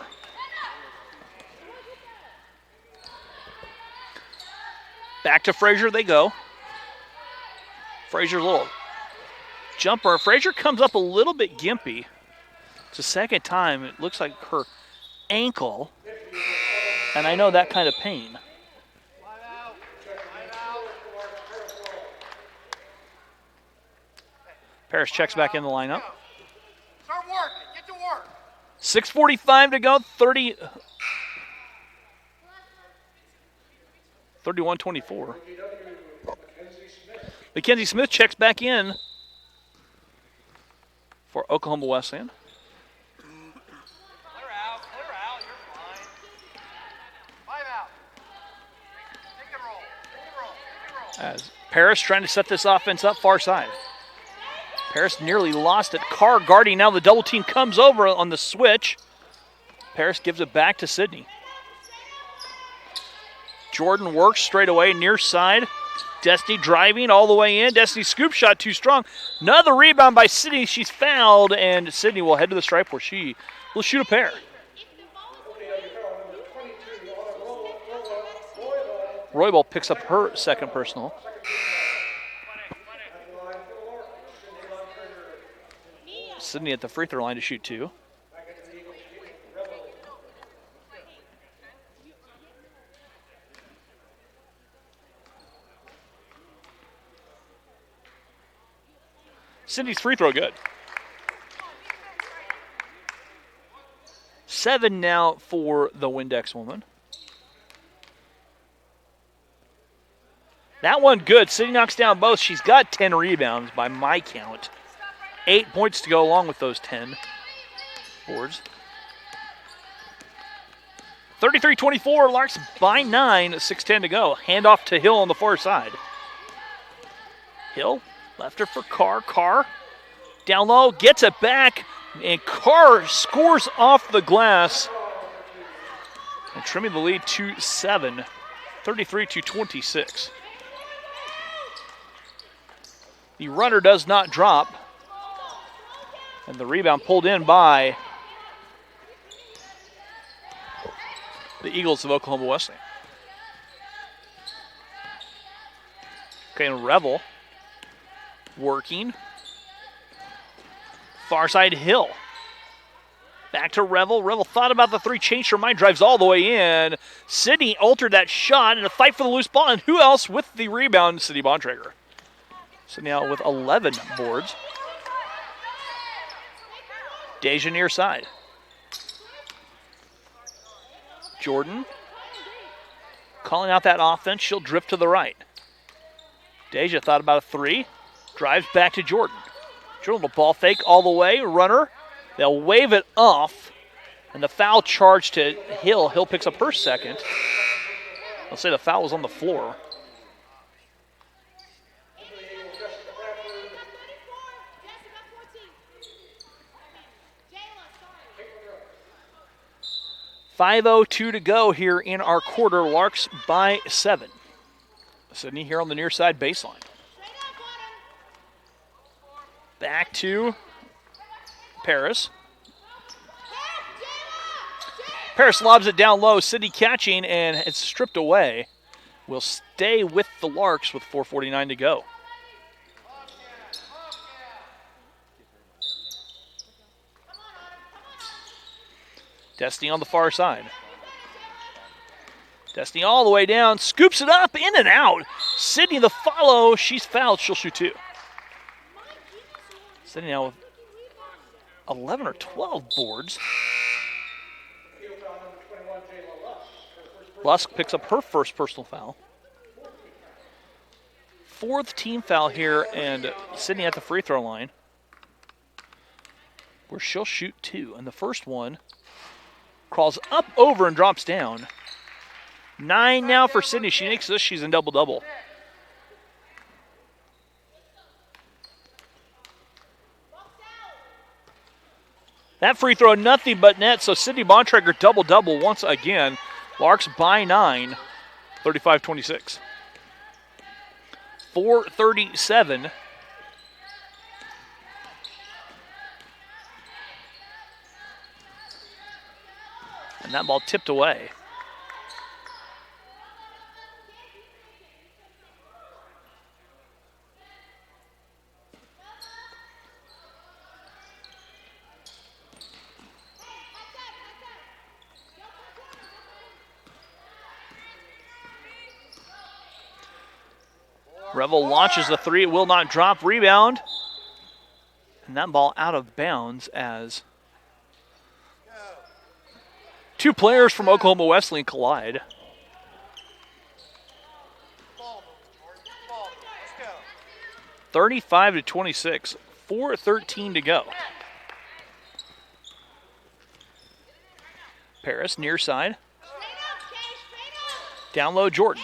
Back to Frazier they go. Frazier's little jumper. Frazier comes up a little bit gimpy. It's the second time. It looks like her ankle. And I know that kind of pain. Paris checks back in the lineup.
Start working. Get to work.
6:45 to go. 31-24. Mackenzie Smith checks back in for Oklahoma Wesleyan. As Paris trying to set this offense up far side. Paris nearly lost it. Carr guarding. Now the double team comes over on the switch. Paris gives it back to Sydney. Jordan works straight away near side. Destiny driving all the way in. Destiny scoop shot too strong. Another rebound by Sydney. She's fouled, and Sydney will head to the stripe where she will shoot a pair. Roybal picks up her second personal. Sydney at the free throw line to shoot 2. Sydney's free throw good. 7 now for the Windex woman. That one good. Sydney knocks down both. She's got 10 rebounds by my count. 8 points to go along with those 10 boards. 33-24, Larks by 9, 6:10 to go. Handoff to Hill on the far side. Hill, left her for Carr. Carr, down low, gets it back, and Carr scores off the glass. And trimming the lead to 7, 33-26. The runner does not drop. And the rebound pulled in by the Eagles of Oklahoma Wesleyan. Okay, and Revel working. Far side Hill. Back to Revel. Revel thought about the 3, changed her mind, drives all the way in. Sydney altered that shot in a fight for the loose ball. And who else with the rebound? Sydney Bontrager. Sydney out with 11 boards. Deja near side. Jordan calling out that offense. She'll drift to the right. Deja thought about a 3. Drives back to Jordan. Jordan will ball fake all the way. Runner. They'll wave it off. And the foul charge to Hill. Hill picks up her second. I'll say the foul was on the floor. .5:02 to go here in our quarter. Larks by 7. Sydney here on the near side baseline. Back to Paris. Paris lobs it down low. Sydney catching, and it's stripped away. Will stay with the Larks with 4:49 to go. Destiny on the far side. Destiny all the way down, scoops it up, in and out. Sydney the follow, she's fouled, she'll shoot 2. Sydney now with 11 or 12 boards. Lusk picks up her first personal foul. 4th team foul here, and Sydney at the free throw line, where she'll shoot 2. And the first one crawls up over and drops down. 9 now for Sydney. She makes this, she's in double-double. That free throw, nothing but net, so Sydney Bontrager double-double once again. Larks by 9, 35-26. 4:37. And that ball tipped away. Revel launches the 3. It will not drop. Rebound. And that ball out of bounds as 2 players from Oklahoma Wesleyan collide. 35-26, 4:13 to go. Paris near side. Down low, Jordan.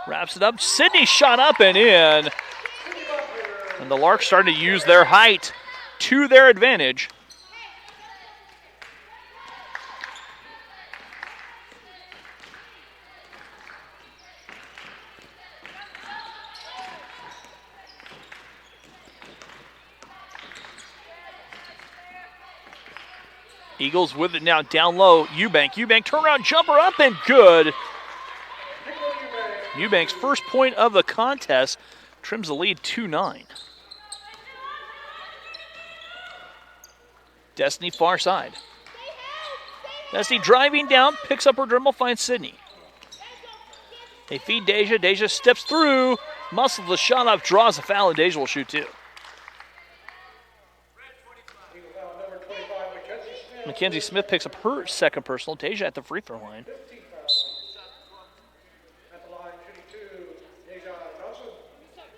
Wraps it up. Sydney shot up and in. And the Larks starting to use their height to their advantage. Eagles with it now down low. Eubank turnaround jumper up and good. Eubank's first point of the contest trims the lead 2-9. Destiny far side. Destiny driving down, picks up her dribble, finds Sydney. They feed Deja. Deja steps through, muscles the shot up, draws a foul, and Deja will shoot two. Mackenzie Smith picks up her second personal. Deja at the free throw line.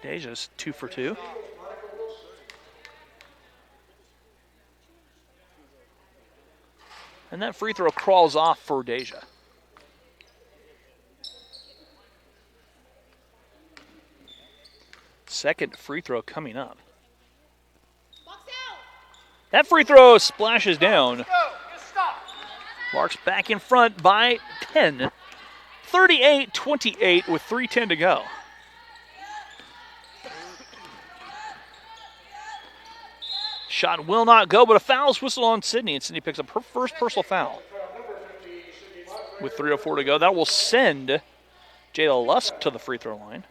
Deja's 2 for 2. And that free throw crawls off for Deja. Second free throw coming up. That free throw splashes down. Larks back in front by 10. 38-28 with 3:10 to go. Shot will not go, but a foul's whistled on Sydney, and Sydney picks up her first personal foul. With 3:04 to go, that will send Jayla Lusk to the free throw line.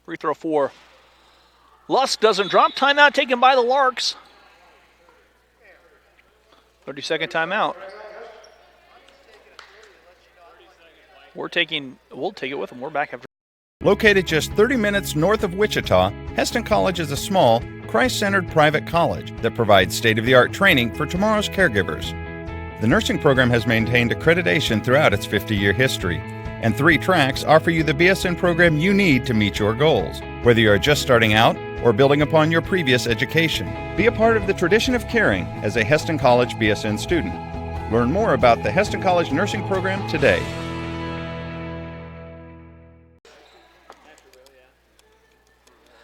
Free throw for Lusk doesn't drop. Timeout taken by the Larks. 30-second timeout. We'll take it with them. We're back after.
Located just 30 minutes north of Wichita, Heston College is a small, Christ-centered private college that provides state-of-the-art training for tomorrow's caregivers. The nursing program has maintained accreditation throughout its 50-year history, and 3 tracks offer you the BSN program you need to meet your goals, whether you are just starting out or building upon your previous education. Be a part of the tradition of caring as a Heston College BSN student. Learn more about the Heston College nursing program today.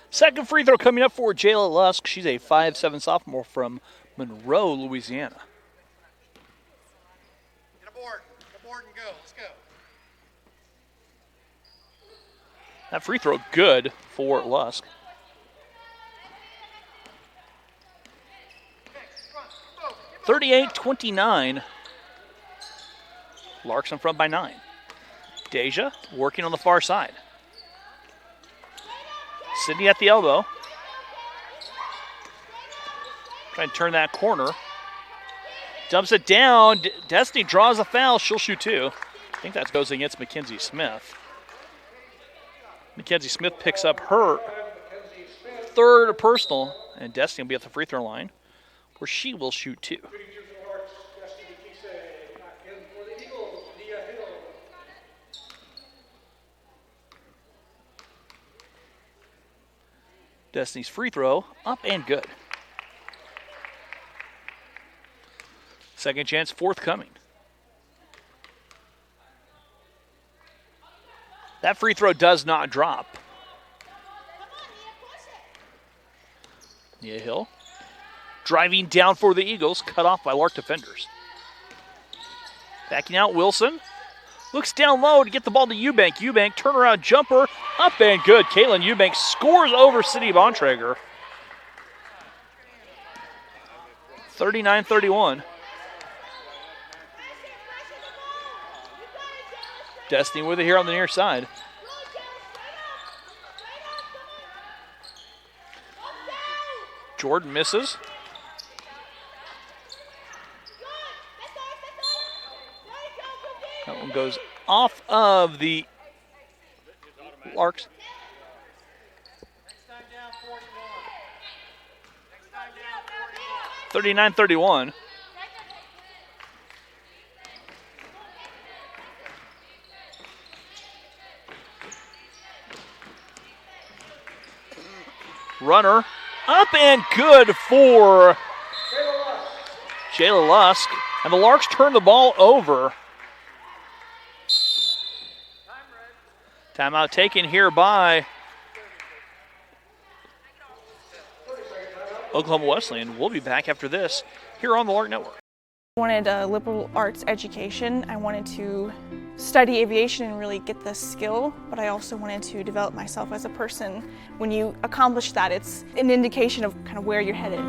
Second free throw coming up for Jayla Lusk. She's a 5'7" sophomore from Monroe, Louisiana.
Get aboard and go. Let's go.
That free throw good for Lusk. – 38-29. Larks in front by 9. Deja working on the far side. Sydney at the elbow. Trying to turn that corner. Dumps it down. Destiny draws a foul. She'll shoot 2. I think that goes against Mackenzie Smith. Mackenzie Smith picks up her third personal, and Destiny will be at the free throw line, where she will shoot 2. Destiny's free throw up and good. Second chance forthcoming. That free throw does not drop. Nia Hill driving down for the Eagles, cut off by Lark defenders. Backing out Wilson. Looks down low to get the ball to Eubank. Eubank turnaround jumper up and good. Caitlin Eubank scores over City Bontrager. 39-31. Destiny with it here on the near side. Jordan misses. That one goes off of the Larks. 39-31. Runner up and good for Jayla Lusk. And the Larks turn the ball over. Timeout taken here by Oklahoma Wesleyan. We'll be back after this here on the Lark Network.
I wanted a liberal arts education. I wanted to study aviation and really get the skill, but I also wanted to develop myself as a person. When you accomplish that, it's an indication of kind of where you're headed.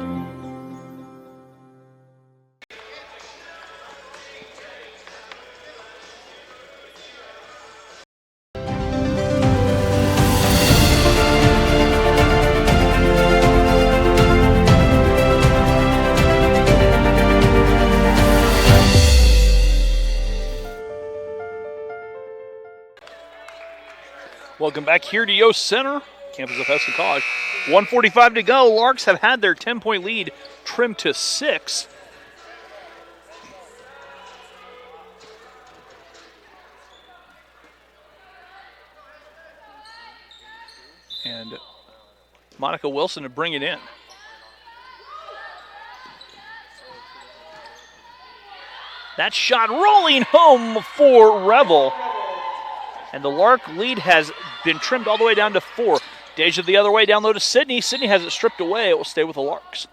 Welcome back here to Yost Center, campus of Hesston College. 1:45 to go. Larks have had their 10-point lead trimmed to 6. And Monica Wilson to bring it in. That shot rolling home for Revel. And the Lark lead has been trimmed all the way down to 4. Deja the other way, down low to Sydney. Sydney has it stripped away. It will stay with the Larks.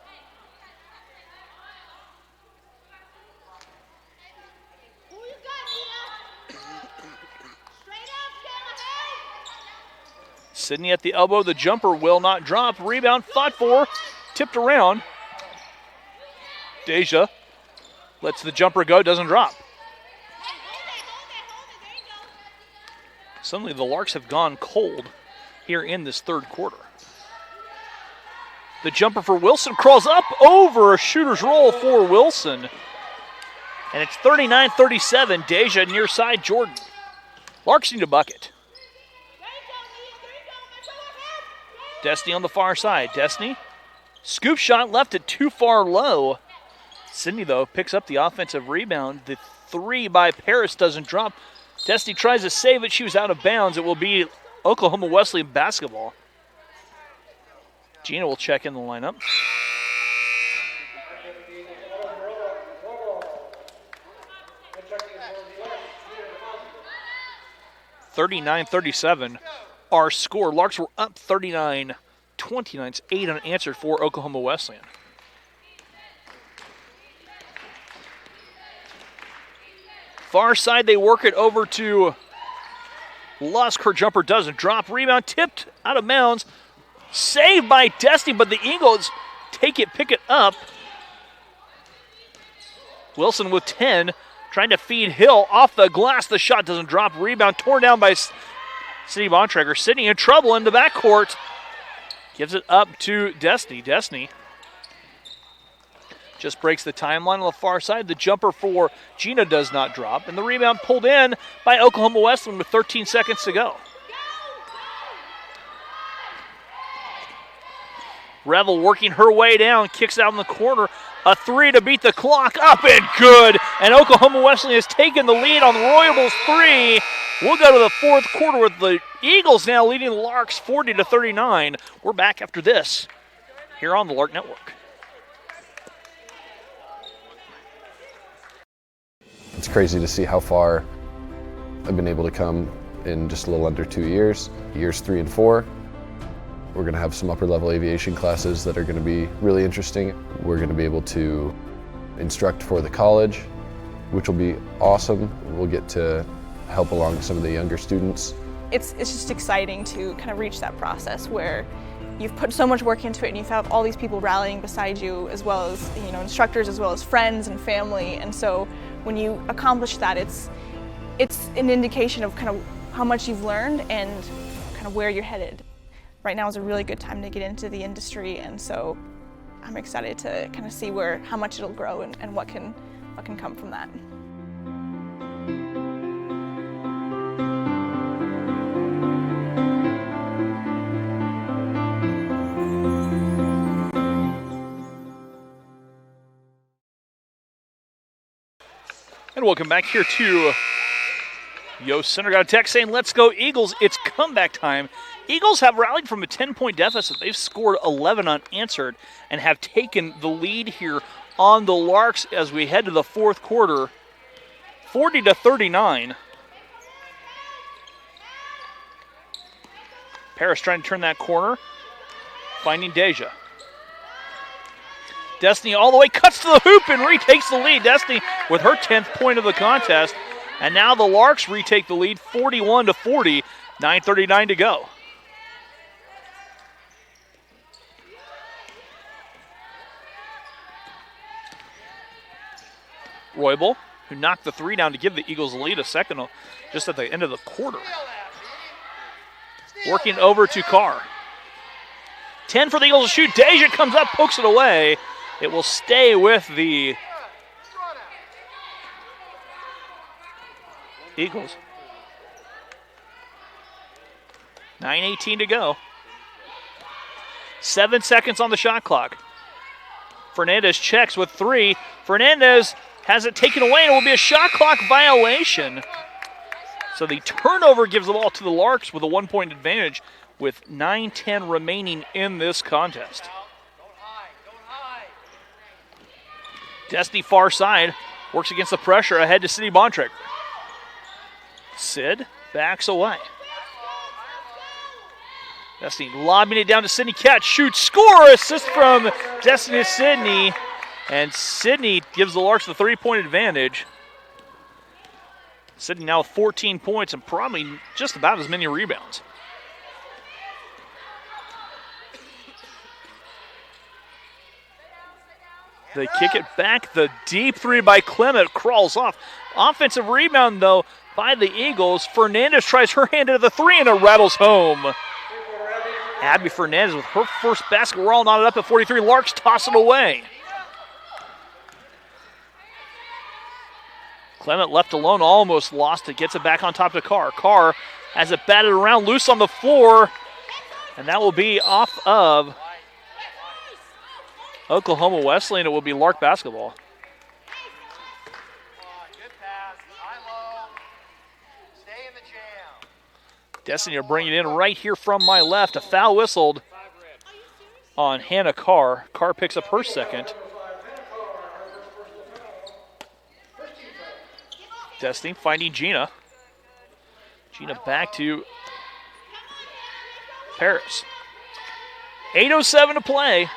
Sydney at the elbow. The jumper will not drop. Rebound fought for. Tipped around. Deja lets the jumper go. Doesn't drop. Suddenly the Larks have gone cold here in this third quarter. The jumper for Wilson crawls up over a shooter's roll for Wilson. And it's 39-37, Deja near side Jordan. Larks need a bucket. Destiny on the far side. Destiny, scoop shot left it too far low. Sydney, though, picks up the offensive rebound. The 3 by Paris doesn't drop. Destiny tries to save it. She was out of bounds. It will be Oklahoma Wesleyan basketball. Gina will check in the lineup. (39-37) our score. Larks were up 39-29. It's 8 unanswered for Oklahoma Wesleyan. Far side, they work it over to Lusk. Her jumper doesn't drop. Rebound tipped out of bounds. Saved by Destiny, but the Eagles pick it up. Wilson with 10, trying to feed Hill off the glass. The shot doesn't drop. Rebound torn down by Sydney Bontrager. Sydney in trouble in the backcourt. Gives it up to Destiny. Destiny just breaks the timeline on the far side. The jumper for Gina does not drop. And the rebound pulled in by Oklahoma Wesleyan with 13 seconds to go. Revel working her way down, kicks out in the corner. A 3 to beat the clock, up and good. And Oklahoma Wesleyan has taken the lead on the Royables 3. We'll go to the fourth quarter with the Eagles now leading the Larks 40-39. We're back after this here on the Lark Network.
It's crazy to see how far I've been able to come in just a little under 2 years. Years 3 and 4. We're going to have some upper level aviation classes that are going to be really interesting. We're going to be able to instruct for the college, which will be awesome. We'll get to help along some of the younger students.
It's just exciting to kind of reach that process where you've put so much work into it and you have all these people rallying beside you, as well as instructors, as well as friends and family. And so when you accomplish that, it's an indication of kind of how much you've learned and kind of where you're headed. Right now is a really good time to get into the industry, and so I'm excited to kind of see how much it'll grow and what can come from that.
And welcome back here to Yost Center. Got a text saying, let's go Eagles. It's comeback time. Eagles have rallied from a 10-point deficit. They've scored 11 unanswered and have taken the lead here on the Larks as we head to the fourth quarter, 40-39. Paris trying to turn that corner, finding Deja. Destiny all the way, cuts to the hoop and retakes the lead. Destiny with her 10th point of the contest. And now the Larks retake the lead, 41-40, 9:39 to go. Roybal, who knocked the three down to give the Eagles a lead a second just at the end of the quarter. Working over to Carr. 10 for the Eagles to shoot. Deja comes up, pokes it away. It will stay with the Eagles. 9:18 to go. 7 seconds on the shot clock. Fernandez checks with three. Fernandez has it taken away, and it will be a shot clock violation. So the turnover gives the ball to the Larks with a 1-point advantage with 9:10 remaining in this contest. Destiny far side works against the pressure ahead to Sydney Bontrager. Sid backs away. Destiny lobbing it down to Sydney. Catch, shoots, score, assist from Destiny to Sydney. And Sydney gives the Larks the 3-point advantage. Sydney now with 14 points and probably just about as many rebounds. They kick it back. The deep three by Clement crawls off. Offensive rebound, though, by the Eagles. Fernandez tries her hand into the three, and it rattles home. Abby Fernandez with her first basket. We're all knotted up at 43. Larks toss it away. Clement left alone, almost lost it. Gets it back on top to Carr. Carr has it batted around, loose on the floor. And that will be off of Oklahoma Wesleyan. It will be Lark basketball. Destiny are bringing it in right here from my left. A foul whistled on Hannah Carr. Carr picks up her second. Destiny finding Gina. Gina back to Paris. 8:07 to play.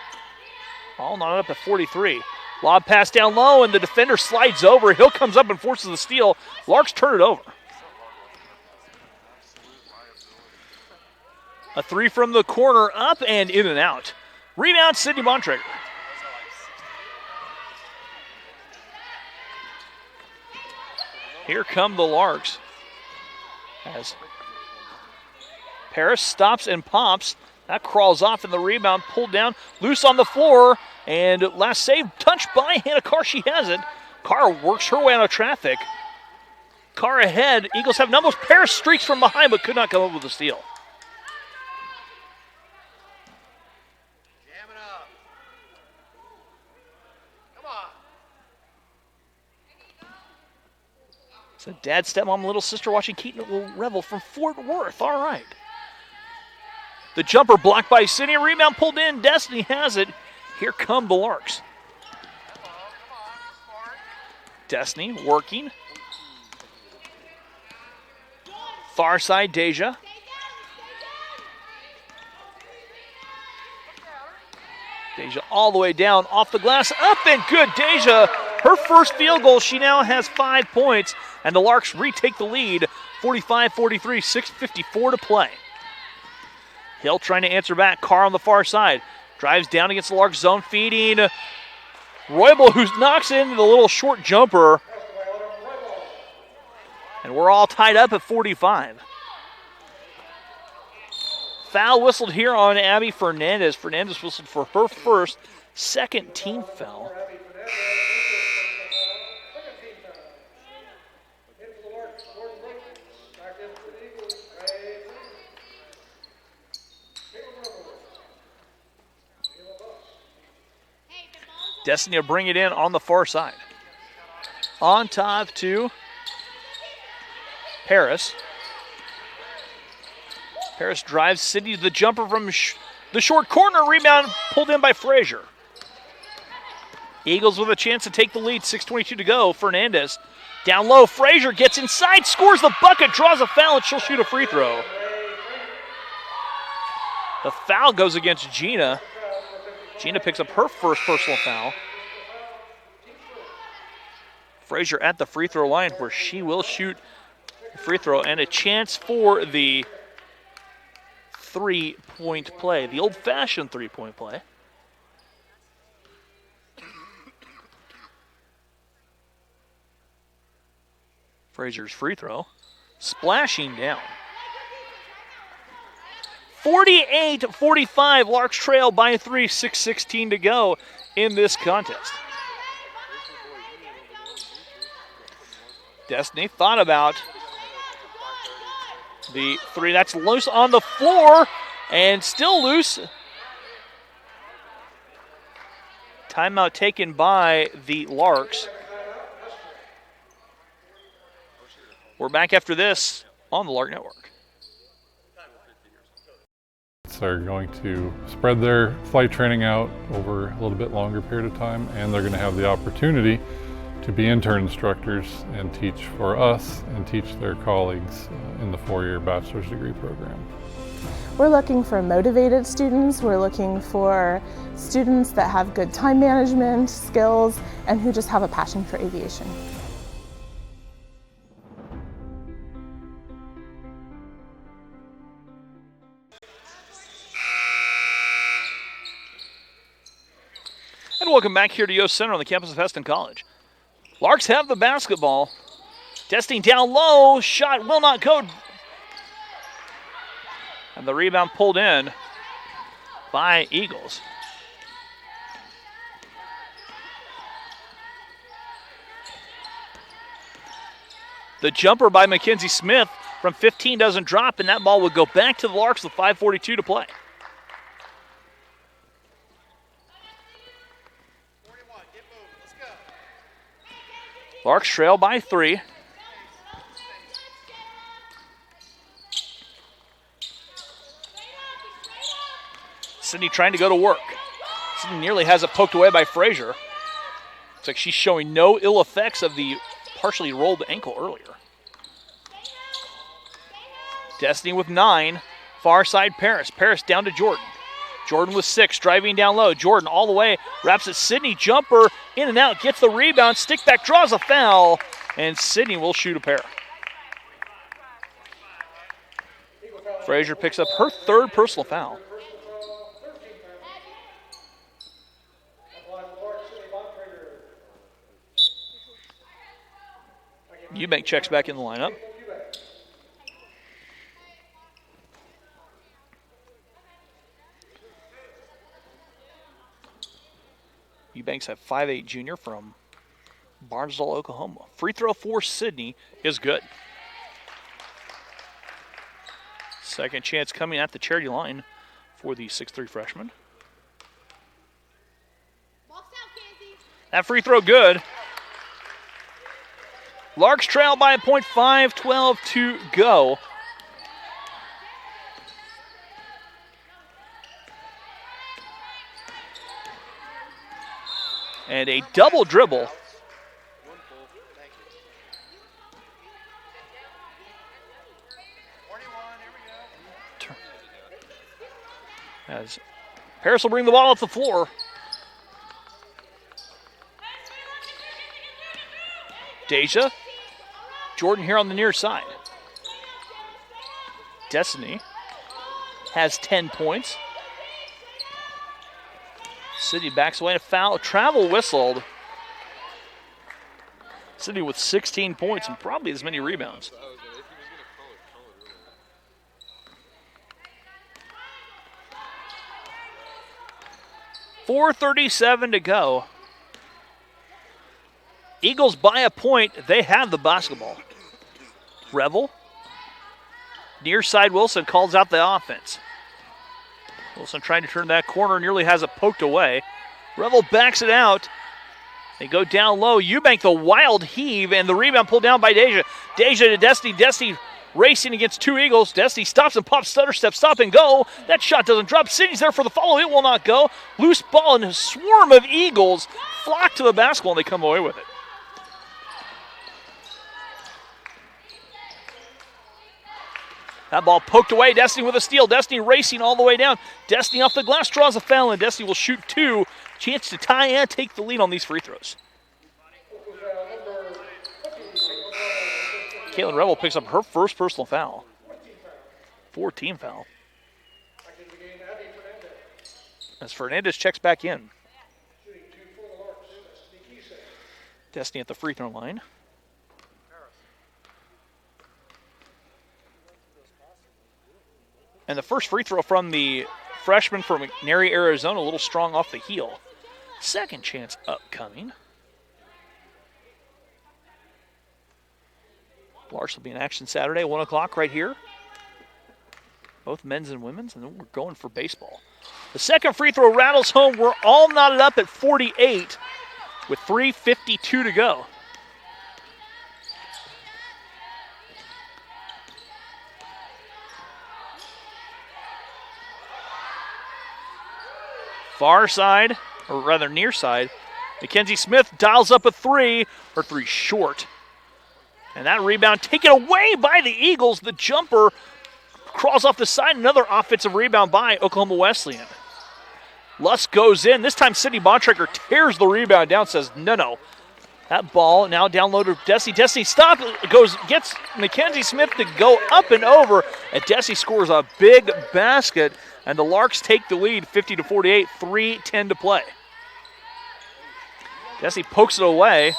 All knotted up at 43. Lob pass down low, and the defender slides over. Hill comes up and forces the steal. Larks turn it over. A three from the corner, up and in and out. Rebound, Sydney Bontrager. Here come the Larks. As Paris stops and pops. That crawls off, and the rebound pulled down. Loose on the floor, and last save touched by Hannah Carr. She has it. Carr works her way out of traffic. Carr ahead. Eagles have numbers. Paris streaks from behind, but could not come up with a steal. So dad, stepmom, little sister watching Keaton will revel from Fort Worth. All right. The jumper blocked by Sydney. Rebound pulled in. Destiny has it. Here come the Larks. Destiny working. Far side, Deja. Deja all the way down, off the glass, up and good. Deja, her first field goal. She now has 5 points, and the Larks retake the lead, 45-43, 6:54 to play. Hill trying to answer back. Carr on the far side. Drives down against the Larks zone, feeding Roybal, who knocks in the little short jumper. And we're all tied up at 45. Foul whistled here on Abby Fernandez. Fernandez whistled for her first, second team foul. Destiny will bring it in on the far side. On top to Paris. Paris drives Sydney to the jumper from the short corner. Rebound pulled in by Frazier. Eagles with a chance to take the lead. 6:22 to go. Fernandez down low. Frazier gets inside, scores the bucket, draws a foul, and she'll shoot a free throw. The foul goes against Gina. Gina picks up her first personal foul. Frazier at the free throw line where she will shoot a free throw and a chance for the three-point play, the old-fashioned three-point play. Frazier's free throw, splashing down. 48-45, Larks trail by 3, 6:16 to go in this contest. Destiny thought about the three. That's loose on the floor and still loose. Timeout taken by the Larks. We're back after this on the Lark Network.
They're going to spread their flight training out over a little bit longer period of time, and they're going to have the opportunity to be intern instructors and teach for us and teach their colleagues in the 4-year bachelor's degree program.
We're looking for motivated students. We're looking for students that have good time management skills and who just have a passion for aviation.
And welcome back here to Yost Center on the campus of Hesston College. Larks have the basketball. Testing down low, shot will not go. And the rebound pulled in by Eagles. The jumper by Mackenzie Smith from 15 doesn't drop, and that ball would go back to the Larks with 5:42 to play. Larks trail by 3. Sydney trying to go to work. Sydney nearly has it poked away by Frazier. Looks like she's showing no ill effects of the partially rolled ankle earlier. Destiny with 9. Far side Paris. Paris down to Jordan. Jordan with 6, driving down low. Jordan all the way, wraps it. Sydney jumper, in and out, gets the rebound, stick back, draws a foul, and Sydney will shoot a pair. Frazier picks up her third personal foul. Eubank checks back in the lineup. Eubanks at 5'8" junior from Barnesville, Oklahoma. Free throw for Sydney is good. Second chance coming at the charity line for the 6'3" freshman. That free throw good. Larks trail by a point, 5:12 to go. And a double dribble. As Paris will bring the ball off the floor. Deja. Jordan here on the near side. Destiny has 10 points. Sydney backs away, a foul, travel whistled. Sydney with 16 points and probably as many rebounds. .437 to go. Eagles by a point. They have the basketball. Revel. Near side Wilson calls out the offense. Wilson trying to turn that corner, nearly has it poked away. Revel backs it out. They go down low. Eubank, the wild heave, and the rebound pulled down by Deja. Deja to Destiny. Destiny racing against two Eagles. Destiny stops and pops, stutter step, stop and go. That shot doesn't drop. Sydney's there for the follow. It will not go. Loose ball, and a swarm of Eagles flock to the basketball, and they come away with it. That ball poked away. Destiny with a steal. Destiny racing all the way down. Destiny off the glass, draws a foul, and Destiny will shoot two. Chance to tie and take the lead on these free throws. Caitlin Rebel picks up her first personal foul. 4-team foul. As Fernandez checks back in. Destiny at the free throw line. And the first free throw from the freshman from McNary, Arizona, a little strong off the heel. Second chance upcoming. Larks will be in action Saturday, 1 o'clock right here. Both men's and women's, and then we're going for baseball. The second free throw rattles home. We're all knotted up at 48 with 3:52 to go. Far side, or rather near side, Mackenzie Smith dials up a three, her three short. And that rebound taken away by the Eagles. The jumper crawls off the side. Another offensive rebound by Oklahoma Wesleyan. Lusk goes in. This time Sydney Bontrager tears the rebound down, says no. That ball now down low to Desi. Desi stop, gets Mackenzie Smith to go up and over. And Desi scores a big basket. And the Larks take the lead 50-48, 3:10 to play. Desi pokes it away.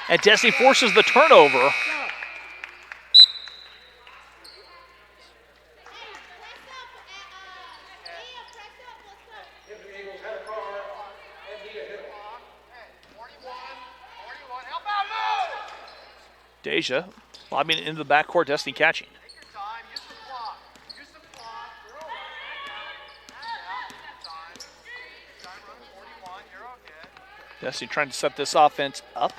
And Desi forces the turnover. Deja lobbing it into the backcourt, Destiny catching. Destiny trying to set this offense up.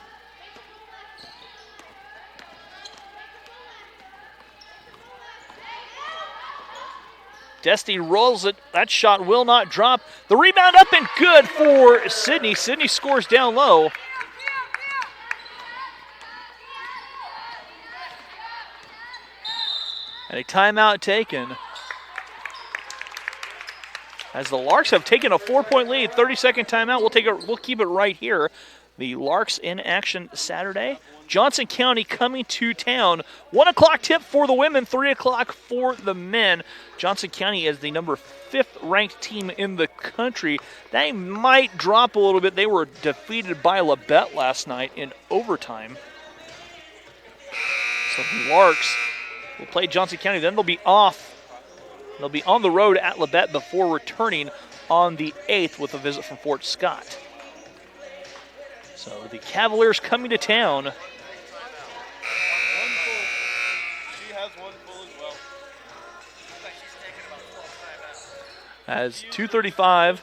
Destiny rolls it. That shot will not drop. The rebound up and good for Sydney. Sydney scores down low. And a timeout taken. As the Larks have taken a 4-point lead, 30-second timeout. We'll keep it right here. The Larks in action Saturday. Johnson County coming to town. 1 o'clock tip for the women, 3 o'clock for the men. Johnson County is the number 5th ranked team in the country. They might drop a little bit. They were defeated by Labette last night in overtime. So the Larks will play Johnson County. Then they'll be off. They'll be on the road at Labette before returning on the 8th with a visit from Fort Scott. So the Cavaliers coming to town.
She has one full as well.
As 2:35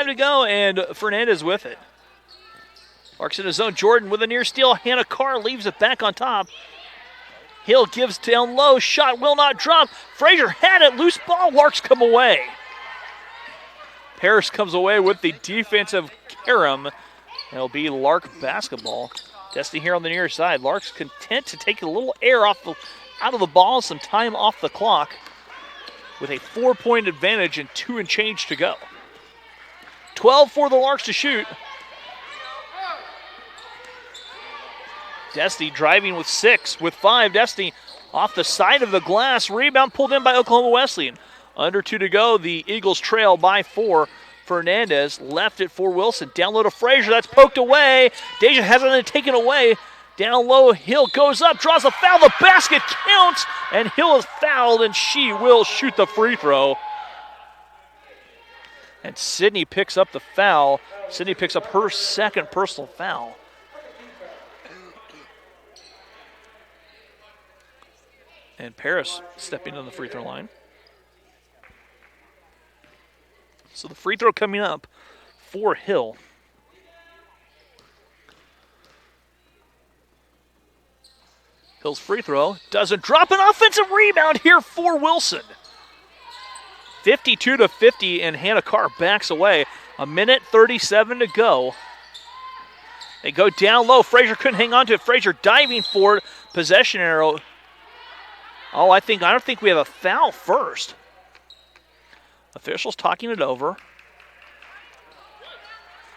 to go, and Fernandez with it. Larks in his zone. Jordan with a near steal. Hannah Carr leaves it back on top. Hill gives down low. Shot will not drop. Frazier had it. Loose ball. Larks come away. Paris comes away with the defensive carom. It'll be Lark basketball. Destiny here on the near side. Lark's content to take a little air out of the ball, some time off the clock with a 4-point advantage and 2 and change to go. 12 for the Larks to shoot. Destiny driving with 6, with 5. Destiny off the side of the glass. Rebound pulled in by Oklahoma Wesleyan. Under 2 to go. The Eagles trail by 4. Fernandez left it for Wilson. Down low to Frazier. That's poked away. Deja hasn't been taken away. Down low. Hill goes up, draws a foul. The basket counts. And Hill is fouled, and she will shoot the free throw. And Sydney picks up the foul. Sydney picks up her second personal foul. And Paris stepping on the free throw line. So the free throw coming up for Hill. Hill's free throw doesn't drop. An offensive rebound here for Wilson. 52-50, and Hannah Carr backs away. 1:37 to go. They go down low. Frazier couldn't hang on to it. Frazier diving for it. Possession arrow. Oh, I don't think we have a foul first. Officials talking it over.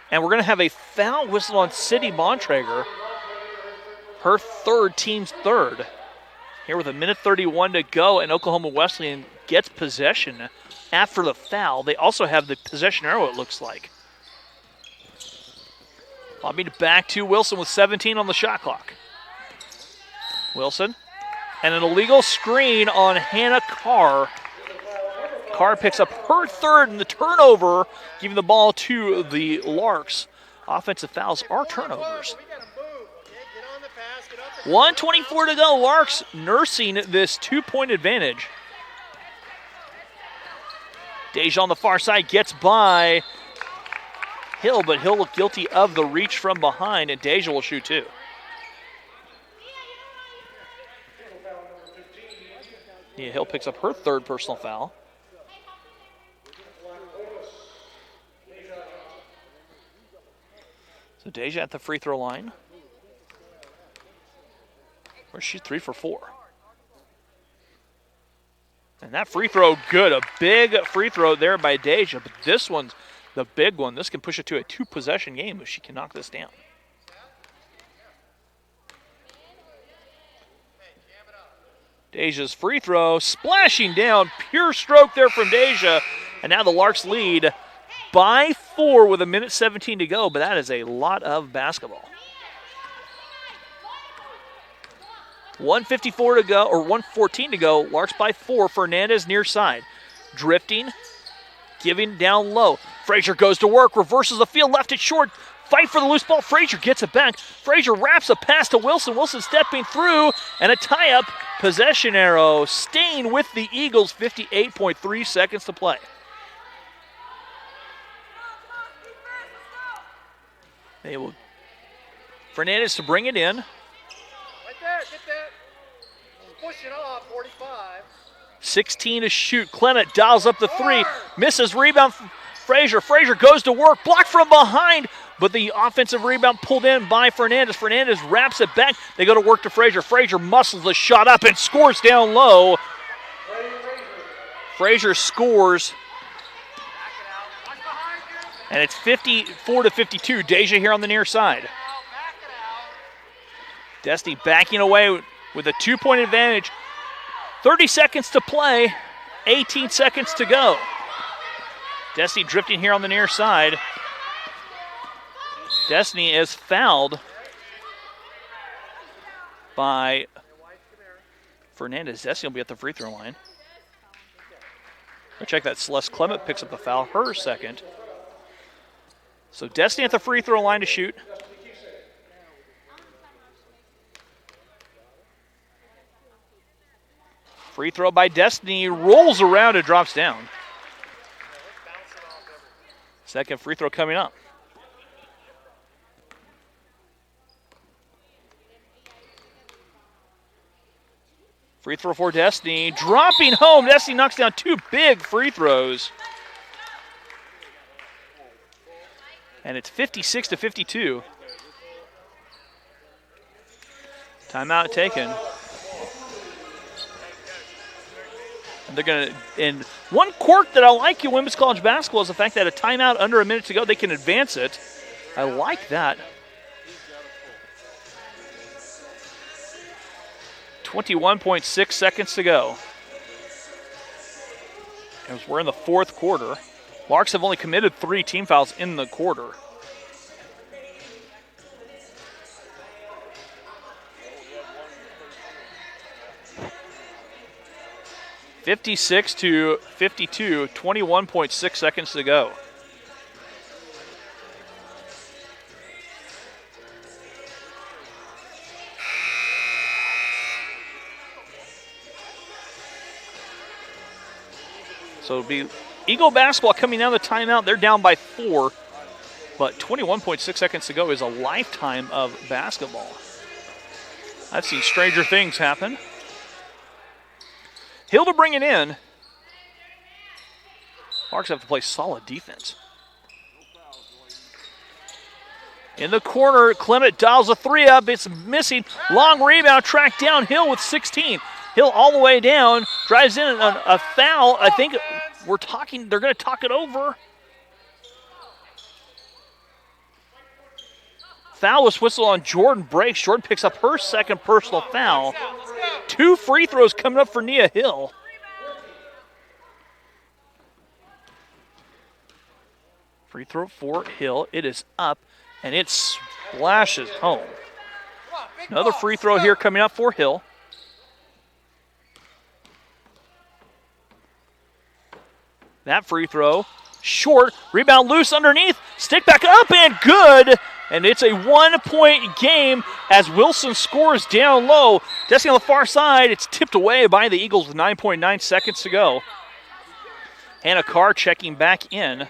And we're going to have a foul whistle on Sydney Bontrager. Her third, team's third. Here with 1:31 to go, and Oklahoma Wesleyan gets possession after the foul. They also have the possession arrow, it looks like. Lobbing back to Wilson with 17 on the shot clock. Wilson, and an illegal screen on Hannah Carr. Carr picks up her third in the turnover, giving the ball to the Larks. Offensive fouls are turnovers. 1:24 to go. Larks nursing this 2-point advantage. Deja on the far side gets by Hill, but Hill looked guilty of the reach from behind, and Deja will shoot two. Yeah, Hill picks up her third personal foul. So Deja at the free throw line. Where's she 3 for 4? And that free throw, good. A big free throw there by Deja, but this one's the big one. This can push it to a 2-possession game if she can knock this down. Deja's free throw, splashing down. Pure stroke there from Deja. And now the Larks lead by 4 with 1:17 to go, but that is a lot of basketball. 1:54 to go, or 1:14 to go. Larks by 4. Fernandez near side. Drifting, giving down low. Frazier goes to work, reverses the field, left it short. Fight for the loose ball. Frazier gets it back. Frazier wraps a pass to Wilson. Wilson stepping through, and a tie-up. Possession arrow staying with the Eagles. 58.3 seconds to play. They will. Fernandez to bring it in.
Right there, get that. Push it off, 45.
16 to shoot. Clement dials up the 3. Misses. Rebound. Frazier. Frazier goes to work. Blocked from behind. But the offensive rebound pulled in by Fernandez. Fernandez wraps it back. They go to work to Frazier. Frazier muscles the shot up and scores down low. Frazier scores. And it's 54-52. Deja here on the near side. Destiny backing away with a 2-point advantage. 30 seconds to play. 18 seconds to go. Destiny drifting here on the near side. Destiny is fouled by Fernandez. Destiny will be at the free throw line. We'll check that. Celeste Clement picks up the foul, her second. So Destiny at the free throw line to shoot. Free throw by Destiny, rolls around and drops down. Second free throw coming up. Free throw for Destiny, dropping home. Destiny knocks down 2 big free throws. And it's 56-52. Timeout taken. And they're going to, and one quirk that I like in women's college basketball is the fact that a timeout under a minute to go, they can advance it. I like that. 21.6 seconds to go. As we're in the fourth quarter. Larks have only committed 3 team fouls in the quarter. (56-52), 21.6 seconds to go. So it'll be Eagle basketball coming out of the timeout. They're down by 4, but 21.6 seconds to go is a lifetime of basketball. I've seen stranger things happen. Hill to bring it in. Larks have to play solid defense. In the corner, Clement dials a 3 up. It's missing. Long rebound, tracked down. Hill with 16. Hill all the way down, drives in a foul. I think they're going to talk it over. Foul was whistled on Jordan Breaks. Jordan picks up her second personal foul. 2 free throws coming up for Nia Hill. Free throw for Hill. It is up, and it splashes home. Another free throw here coming up for Hill. That free throw, short, rebound loose underneath, stick back up and good. And it's a 1-point game as Wilson scores down low. Destiny on the far side, it's tipped away by the Eagles with 9.9 seconds to go. Hannah Carr checking back in.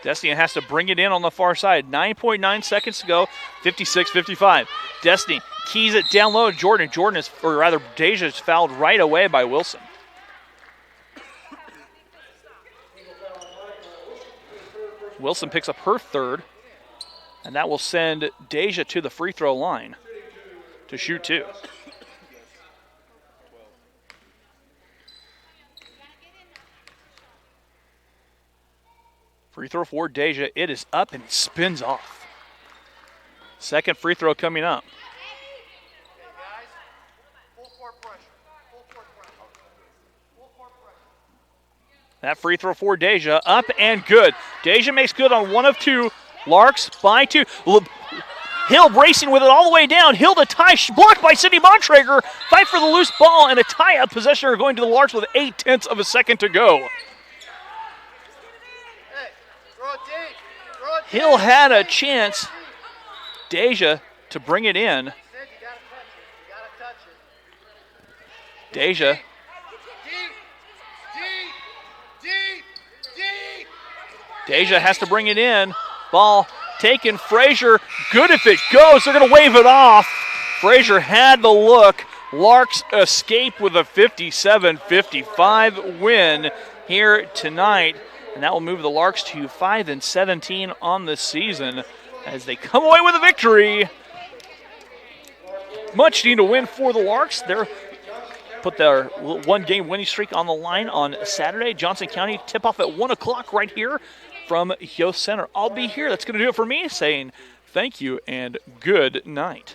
Destiny has to bring it in on the far side. 9.9 seconds to go, 56-55. Destiny keys it down low to Jordan. Deja is fouled right away by Wilson. Wilson picks up her third, and that will send Deja to the free throw line to shoot 2. Free throw for Deja. It is up and spins off. Second free throw coming up. That free throw for Deja, up and good. Deja makes good on 1 of 2. Larks by 2. Hill racing with it all the way down. Hill to tie, blocked by Sydney Bontrager. Fight for the loose ball, and a tie-up possession are going to the Larks with 0.8 of a second to go. Hill had a chance. Deja to bring it in. Deja. Deja has to bring it in. Ball taken. Frazier, good if it goes. They're going to wave it off. Frazier had the look. Larks escape with a 57-55 win here tonight. And that will move the Larks to 5-17 on the season as they come away with a victory. Much need to win for the Larks. They're put their 1-game winning streak on the line on Saturday. Johnson County tip-off at 1 o'clock right here from Yost Center. I'll be here. That's going to do it for me, saying thank you and good night.